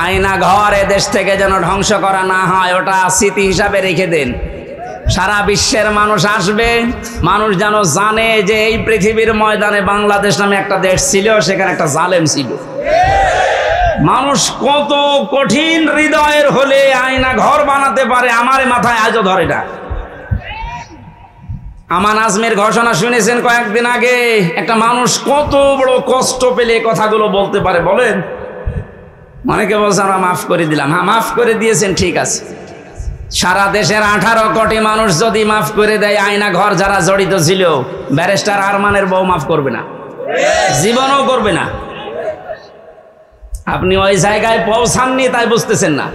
আয়না ঘর এদেশ থেকে যেন ধ্বংস করা না হয়, ওটা স্মৃতি হিসাবে রেখে দেন। সারা বিশ্বের মানুষ আসবে, মানুষ যেন জানে যে এই পৃথিবীর ময়দানে বাংলাদেশ নামে একটা দেশ ছিল, সেখানে একটা জালেম ছিল। মানুষ কত কঠিন হৃদয়ের হলে আয়না ঘর বানাতে পারে, আমার মাথায় আজও ধরে না। আমান আজমের ঘোষণা শুনেছেন কয়েকদিন আগে, একটা মানুষ কত বড় কষ্ট পেলে কথাগুলো বলতে পারে বলেন? অনেকে বলছে আমরা মাফ করে দিলাম। হ্যাঁ, মাফ করে দিয়েছেন, ঠিক আছে। সারা দেশের 18 কোটি মানুষ যদি মাফ করে দেয়, আয়না ঘর যারা জড়িত ছিল, ব্যারিস্টার আরমানের বউ মাফ করবে না, জীবনও করবে না। আপনি ওই জায়গায় পৌঁছাননি তাই বুঝতেছেন না।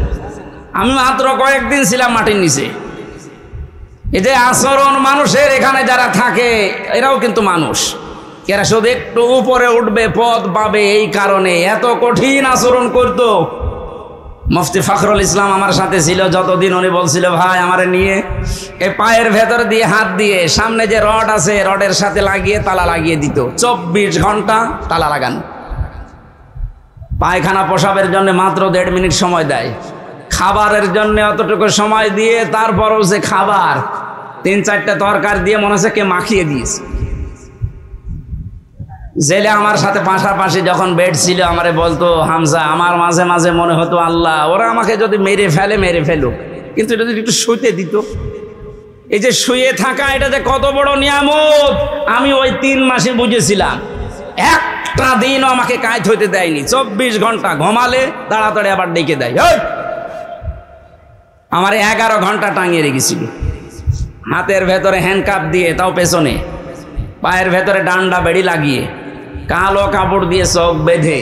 আমি মাত্র কয়েকদিন ছিলাম মাটির নিচে। এই যে আচরণ মানুষের এখানে যারা থাকে এরাও কিন্তু মানুষ, এরা শুধু একটু উপরে উঠবে, পদ পাবে, এই কারণে এত কঠিন আচরণ করতো। মুফতি ফখরুল ইসলাম আমার সাথে ছিল যতদিন, উনি বলছিল ভাই আমারে নিয়ে এই পায়ের ভেতর দিয়ে হাত দিয়ে সামনে যে রড আছে রডের সাথে লাগিয়ে তালা লাগিয়ে দিত, 24 ঘন্টা তালা লাগানো। পায়খানা প্রসাবের জন্য মাত্র 1.5 মিনিট সময় দেয়, খাবারের জন্য অতটুকু সময় দিয়ে, তারপরও যে খাবার 3-4টা তরকারি দিয়ে মনে হচ্ছে কে মাখিয়ে দিয়েছে। জেলে আমার সাথে পাশাপাশি যখন বেড ছিল, আমারে বলতো হামজা, আমার মাঝে মাঝে মনে হতো আল্লাহ ওরা আমাকে যদি মেরে ফেলুক, কিন্তু এটা যদি একটু শুতে দিত। এই যে শুয়ে থাকা, এটা যে কত বড় নিয়ামত আমি ওই 3 মাসে বুঝেছিলাম। একটা দিনও আমাকে কায়ত হইতে দেয়নি, 24 ঘন্টা ঘুমালে তাড়াতাড়ি আবার ডেকে দেয়। আমার 11 ঘন্টা টাঙিয়ে রেখেছিল, হাতের ভেতরে হ্যান্ডকাপ দিয়ে, তাও পেছনে, পায়ের ভেতরে ডান্ডা বেড়ি লাগিয়ে, কালো কাপড় দিয়ে চোখ বেঁধে,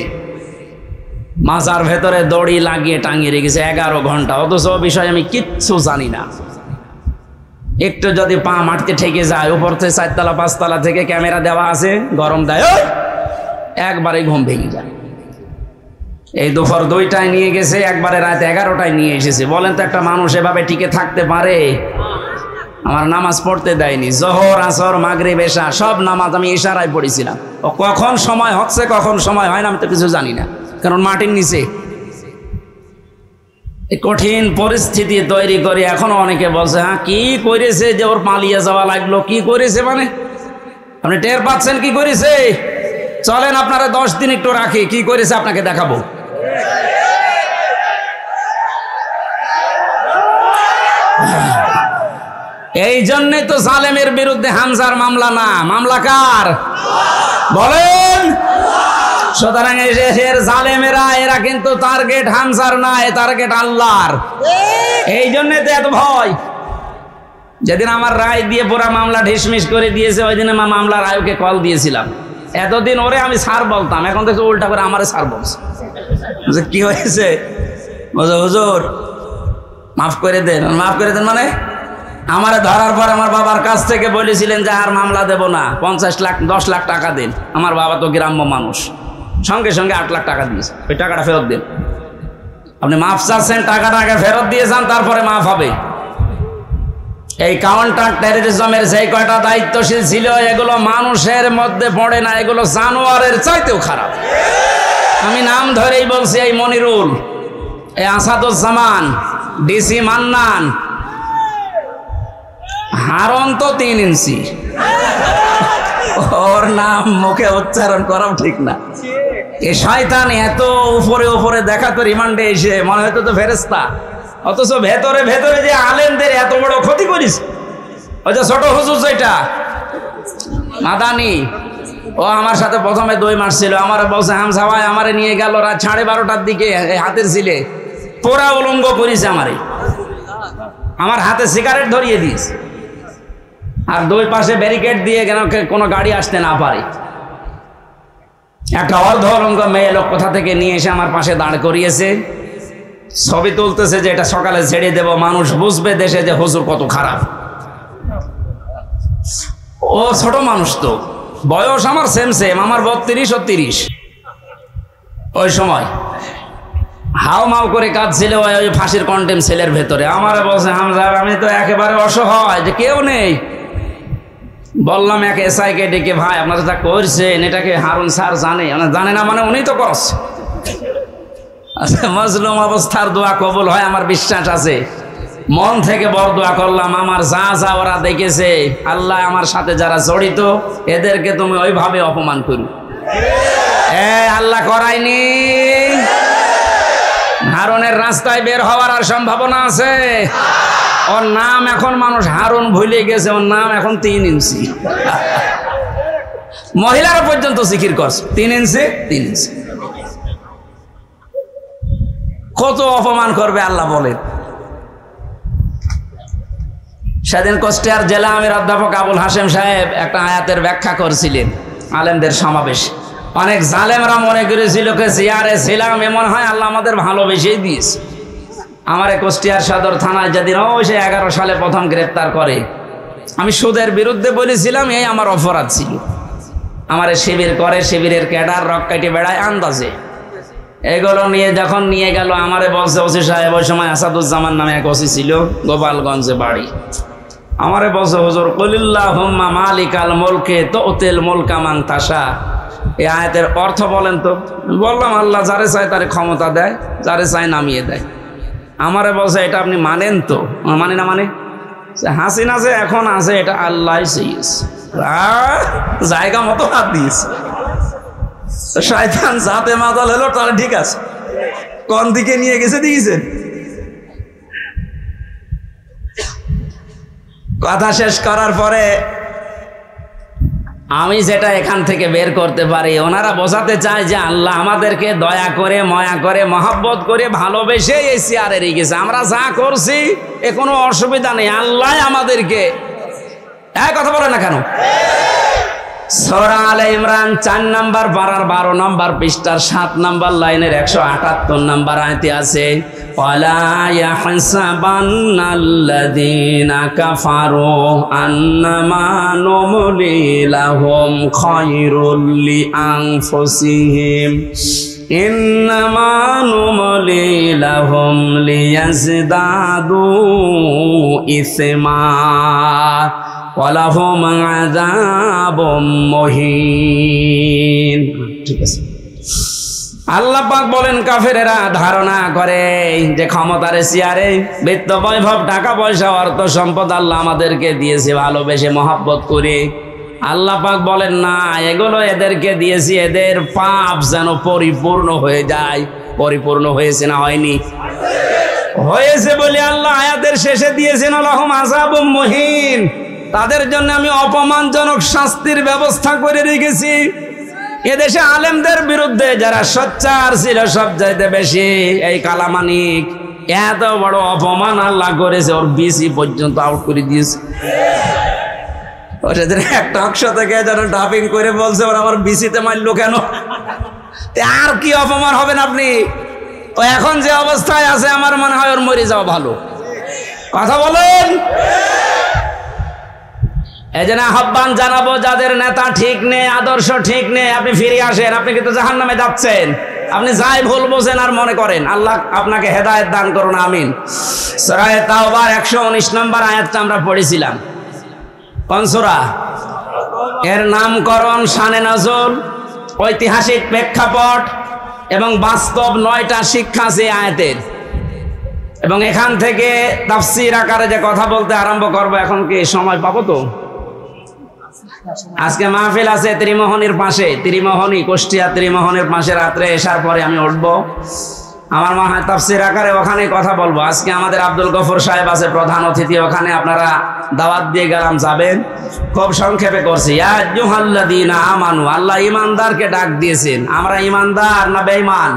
মাজার ভেতরে দড়ি লাগিয়ে টাঙিয়ে রেখেছে 11 ঘন্টা। অথচ বিষয় আমি কিচ্ছু জানি না। একটু যদি পা মাটিতে ঠেকে যায়, উপর থেকে 4তলা 5তলা থেকে ক্যামেরা দেওয়া আছে, গরম দেয়, একবারে ঘুম ভেঙে যায়। এই দুপুর 2টায় নিয়ে গেছে, একবারে রাত 11টায় নিয়ে এসেছে। বলেন তো একটা মানুষ এভাবে টিকে থাকতে পারে? আমার নামাজ পড়তে দেয়নি, জোহর আসর মাগরিব এশা সব নামাজ আমি ইশারায় পড়েছিলাম। ও কখন সময় হচ্ছে কখন সময় হয় না আমি তো কিছু জানি না, কারণ মাটির নিচে। এই কঠিন পরিস্থিতি তৈরি করে এখনো অনেকে বলছে হ্যাঁ কি করেছে যে ওর পালিয়ে যাওয়া লাগলো। কি করেছে মানে আপনি টের পাচ্ছেন কি করেছে? চলেন আপনারা 10 দিন একটু রাখি, কি করেছে আপনাকে দেখাবো। এই জন্যই তো জালেমের বিরুদ্ধে হামজার মামলা না, মামলা কার বলেন? সুতরাং এই দেশের জালেমেরা এরা কিন্তু টার্গেট হামজার না, এ টার্গেট আল্লাহর। এই জন্যই তো এত ভয়। যেদিন আমার রায় দিয়ে পুরা মামলা ঢিসমিস করে দিয়েছে, ওই দিন আমার মামলার রায়কে কল দিয়েছিলাম। এতদিন ওরে আমি স্যার বলতাম, এখন দেখছি উল্টা করে আমারে স্যার বলছে। কি হয়েছে? হুজুর মাফ করে দেন। মাফ করে দেন মানে আমারে ধরার পর আমার বাবার কাছ থেকে বলেছিলেন যে আর মামলা দেব না, 50 লাখ 10 লাখ টাকা দিন। আমার বাবা তো গ্রাম্য মানুষ, সঙ্গে সঙ্গে 8 লাখ টাকা দিয়েছে। ওই টাকাটা ফেরত দিন। আপনি মাফ চাচ্ছেন, টাকাটা আগে ফেরত দিয়ে যান, তারপরে মাফ হবে। এই কাউন্টার টেররিজমের যে কয়টা দায়িত্বশীল ছিল, এগুলো মানুষের মধ্যে পড়ে না, এগুলো জানোয়ারের চাইতেও খারাপ। আমি নাম ধরেই বলছি, এই মনিরুল, এই আসাদুজ্জামান, ডিসি মান্নান, হারন তো 3 ইঞ্চি। ওর নাম মুখে উচ্চারণ করাও ঠিক না। এ শয়তান এত উপরে উপরে দেখা তো রিমান্ডে এসে মনে হয়তো তো ফেরেশতা, অথচ ভেতরে ভেতরে যে আলেমদের এত বড় ক্ষতি করিস। ওই যে ছোট হুজুর যেটা মাদানি, ও আমার সাথে প্রথমে 2 মাস ছিল। আমার বলছে হামজা ভাই আমারে নিয়ে গেল রাত 12:30টার দিকে, হাতের ছিলে পোড়া উলঙ্গ করিস আমারে, আমার হাতে সিগারেট ধরিয়ে দিস, আর 2 পাশে ব্যারিকেড দিয়ে কেন কোনো গাড়ি আসতে না পারে। একটা অর্ধ উলঙ্গ মেয়ে লোক কোথা থেকে নিয়ে এসে আমার পাশে দাঁড় করিয়েছে, ছবি তুলতেছে যে এটা সকালে ছেড়ে দেব, মানুষ বুঝবে দেশে যে হুজুর কত খারাপ। ও ছোট মানুষ, তো বয়স আমার সেম, আমার 32 ও 30। ওই সময় হাও মাও করে কাঁদছিল ওই ফাঁসির কন্টেম সেলের ভেতরে। আমার বলছে হামজা আমি তো একেবারে অসহায়, যে কেউ নেই। বললাম এক এসআইকে ডেকে, ভাই আপনারা যা করছেন এটাকে হারুন স্যার জানে না মানে উনি তো করছে। আচ্ছা, মজলুম অবস্থার দোয়া কবুল হয় আমার বিশ্বাস আছে। মন থেকে বড় দোয়া করলাম, আমার যা যা ওরা দেখেছে, আল্লাহ আমার সাথে যারা জড়িত এদেরকে তুমি ওইভাবে অপমান করো। আল্লাহ করায়নি। হারুনের রাস্তায় বের হওয়ার আর সম্ভাবনা আছে? ওর নাম এখন মানুষ হারুন ভুলে গেছে, ওর নাম এখন 3 ইঞ্চি। মহিলারা পর্যন্ত জিকির করছে 3 ইঞ্চি 3 ইঞ্চি। কত অপমান করবে আল্লাহ বলেন। সেদিন কুষ্টিয়ার জেলা আমির অধ্যাপক আবুল হাশেম সাহেব একটা আয়াতের ব্যাখ্যা করছিলেন আলেমদের সমাবেশে। অনেক জালেমরা মনে করেছিল যে জিয়ারে ছিলাম, এমন হয় আল্লাহ আমাদের ভালোবেসেই দিয়েছে। আমার কুষ্টিয়ার সদর থানায় যেদিন সে 11 সালে প্রথম গ্রেপ্তার করে, আমি সুদের বিরুদ্ধে বলেছিলাম, এই আমার অপরাধ ছিল। আমার শিবির করে, শিবিরের ক্যাডার রক কাটি বেড়ায় আন্দাজে। এগুলো নিয়ে যখন নিয়ে গেল, আমারে বলছে ওসি সাহেব, ওই সময় আসাদুজ্জামান নামে এক ওসি ছিল, গোপালগঞ্জে বাড়ি। আমারে বলছে হুজুর কুলিল্লাহুম্মা মালিকাল মুলকে তুতিল মুলকা মান তাশা, এই আয়াতের অর্থ বলেন তো। বললাম আল্লাহ যারে চায় তারে ক্ষমতা দেয়, যারে চায় নামিয়ে দেয়। আমারে বলছে এটা আপনি মানেন তো? মানে না মানে হাসিনা যে এখন আছে এটা আল্লাহ চেয়েছে, জায়গা মতো হাত দিয়েছে। শয়তান যাতে মাতাল হলো তাহলে ঠিক আছে, কোন দিকে নিয়ে গেছে দিয়েছেন। কথা শেষ করার পরে আমি যেটা এখান থেকে বের করতে পারি, ওনারা বোঝাতে চায় যে আল্লাহ আমাদেরকে দয়া করে, মায়া করে, মহব্বত করে, ভালোবেসে এই চেয়ারে রেখেছে। আমরা যা করছি এ কোনো অসুবিধা নেই, আল্লাহ আমাদেরকে। কথা বলে না কেন? সূরা আলে ইমরান 4 নম্বর পারার 12 নম্বর পৃষ্ঠার 7 নম্বর লাইনের 178 নম্বর আয়াতে আছে, ওয়ালা ইয়াহসাবান্নাল্লাযীনা কাফারু আন্নামা নুমলি লাহুম খায়রুল লিআনফুসিহিম ইন্নামা নুমলি লাহুম লিয়াজদাদু ইসমা ওয়ালাহুম আযাবুম মুহিন। ঠিক আছে, আল্লাহ পাক বলেন কাফেরেরা ধারণা করে যে ক্ষমতার চেয়ারে বিত্ত বৈভব, টাকা পয়সা, অর্থ সম্পদ আল্লাহ আমাদেরকে দিয়েছে ভালোবেসে মহব্বত করে। আল্লাহ পাক বলেন না, এগুলো এদেরকে দিয়েছি এদের পাপ যেন পরিপূর্ণ হয়ে যায়। পরিপূর্ণ হয়েছে না হয়নি? হয়েছে বলে আল্লাহ আয়াতের শেষে দিয়েছেন লাহুম আযাবুম মুহিন, তাদের জন্য আমি অপমানজনক শাস্তির ব্যবস্থা করে রেখেছি। এদেশে আলেমদের বিরুদ্ধে যারা সোচ্চার ছিল সবচাইতে বেশি এই কালামানিক, এত বড় অপমান আল্লাহ করেছে, ওর বিসি পর্যন্ত আউট করে দিয়েছে। সেদিন একটা অংশ থেকে যেন ডাবিং করে বলছে ওরা আমার বিসিতে মারলো কেন? আর কি অপমান হবেন আপনি? ও এখন যে অবস্থায় আছে আমার মনে হয় ওর মরে যাওয়া ভালো। কথা বলেন। এই জন্য আহ্বান জানাবো, যাদের নেতা ঠিক নেই, আদর্শ ঠিক নেই, আপনি ফিরে আসেন। আপনি কিন্তু জাহান্নামে যাচ্ছেন। আপনি যাই ভুল বোঝেন আর মনে করেন। আল্লাহ আপনাকে হেদায়েত দান করুন, আমিন। সূরা তাওবার 119 নম্বর আয়াতটা আমরা পড়েছিলাম। কোন সূরা? এর নামকরণ, শানে নজুল, ঐতিহাসিক প্রেক্ষাপট এবং বাস্তব 9টা শিক্ষা আছে আয়াতের। এবং এখান থেকে তাফসীর আকারে যে কথা বলতে আরম্ভ করব, এখন কি সময় পাবো? তো আজকে মাহফিল আছে ত্রিমোহনীর পাশে, ত্রিমোহনী, কুষ্টিয়া ত্রিমোহনীর পাশে। রাত্রে এসার পরে আমি উঠবো, আমার মনে হয় তাফসীর আকারে ওখানে কথা বলবো। আজকে আমাদের আব্দুল গফর সাহেব আছে প্রধান অতিথি, ওখানে আপনারা দাওয়াত দিয়ে গেলাম, যাবেন। খুব সংক্ষেপে করছি। ইয়া আইয়ুহাল্লাযীনা আমানু, আল্লাহ ইমানদারকে ডাক দিয়েছেন। আমরা ইমানদার না বেঈমান?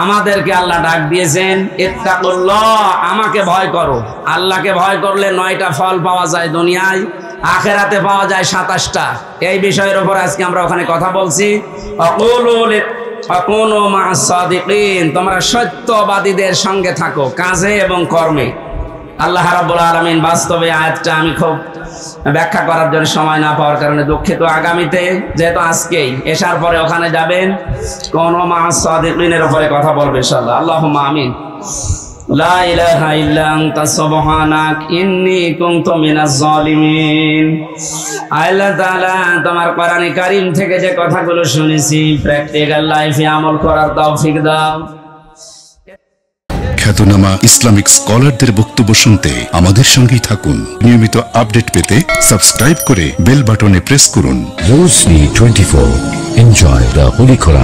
আমাদেরকে আল্লাহ ডাক দিয়েছেন, ইত্তাকুল্লাহ, আমাকে ভয় করো। আল্লাহকে ভয় করলে 9টা ফল পাওয়া যায় দুনিয়ায়, আখিরাতে পাওয়া যায় 27টা। এই বিষয়ের উপর আজকে আমরা ওখানে কথা বলছি। আকুনু মা'আস সাদিকিন, তোমরা সত্যবাদীদের সঙ্গে থাকো কাজে এবং কর্মে। আল্লাহ রাব্বুল আলামিন বাস্তবে আয়াতটা আমি খুব ব্যাখ্যা করার জন্য সময় না পাওয়ার কারণে দুঃখিত। আগামীতে যেহেতু আজকেই এশার পরে ওখানে যাবেন, কোন মা'আস সাদিকিনের উপরে কথা বলবে ইনশাআল্লাহ। আল্লাহুম্মা আমিন। লা ইলাহা ইল্লা আনতা সুবহানাক ইন্নী কুনতু মিনাজ জালিমিন। আল্লাহ তাআলা তোমার কোরআনে কারীম থেকে যে কথাগুলো শুনেছি প্র্যাকটিক্যাল লাইফে আমল করার তৌফিক দাও। খ্যাতনামা ইসলামিক স্কলারদের বক্তব্য শুনতে আমাদের সঙ্গেই থাকুন। নিয়মিত আপডেট পেতে সাবস্ক্রাইব করে বেল বাটনে প্রেস করুন। Rosary 24. Enjoy the Holy Quran.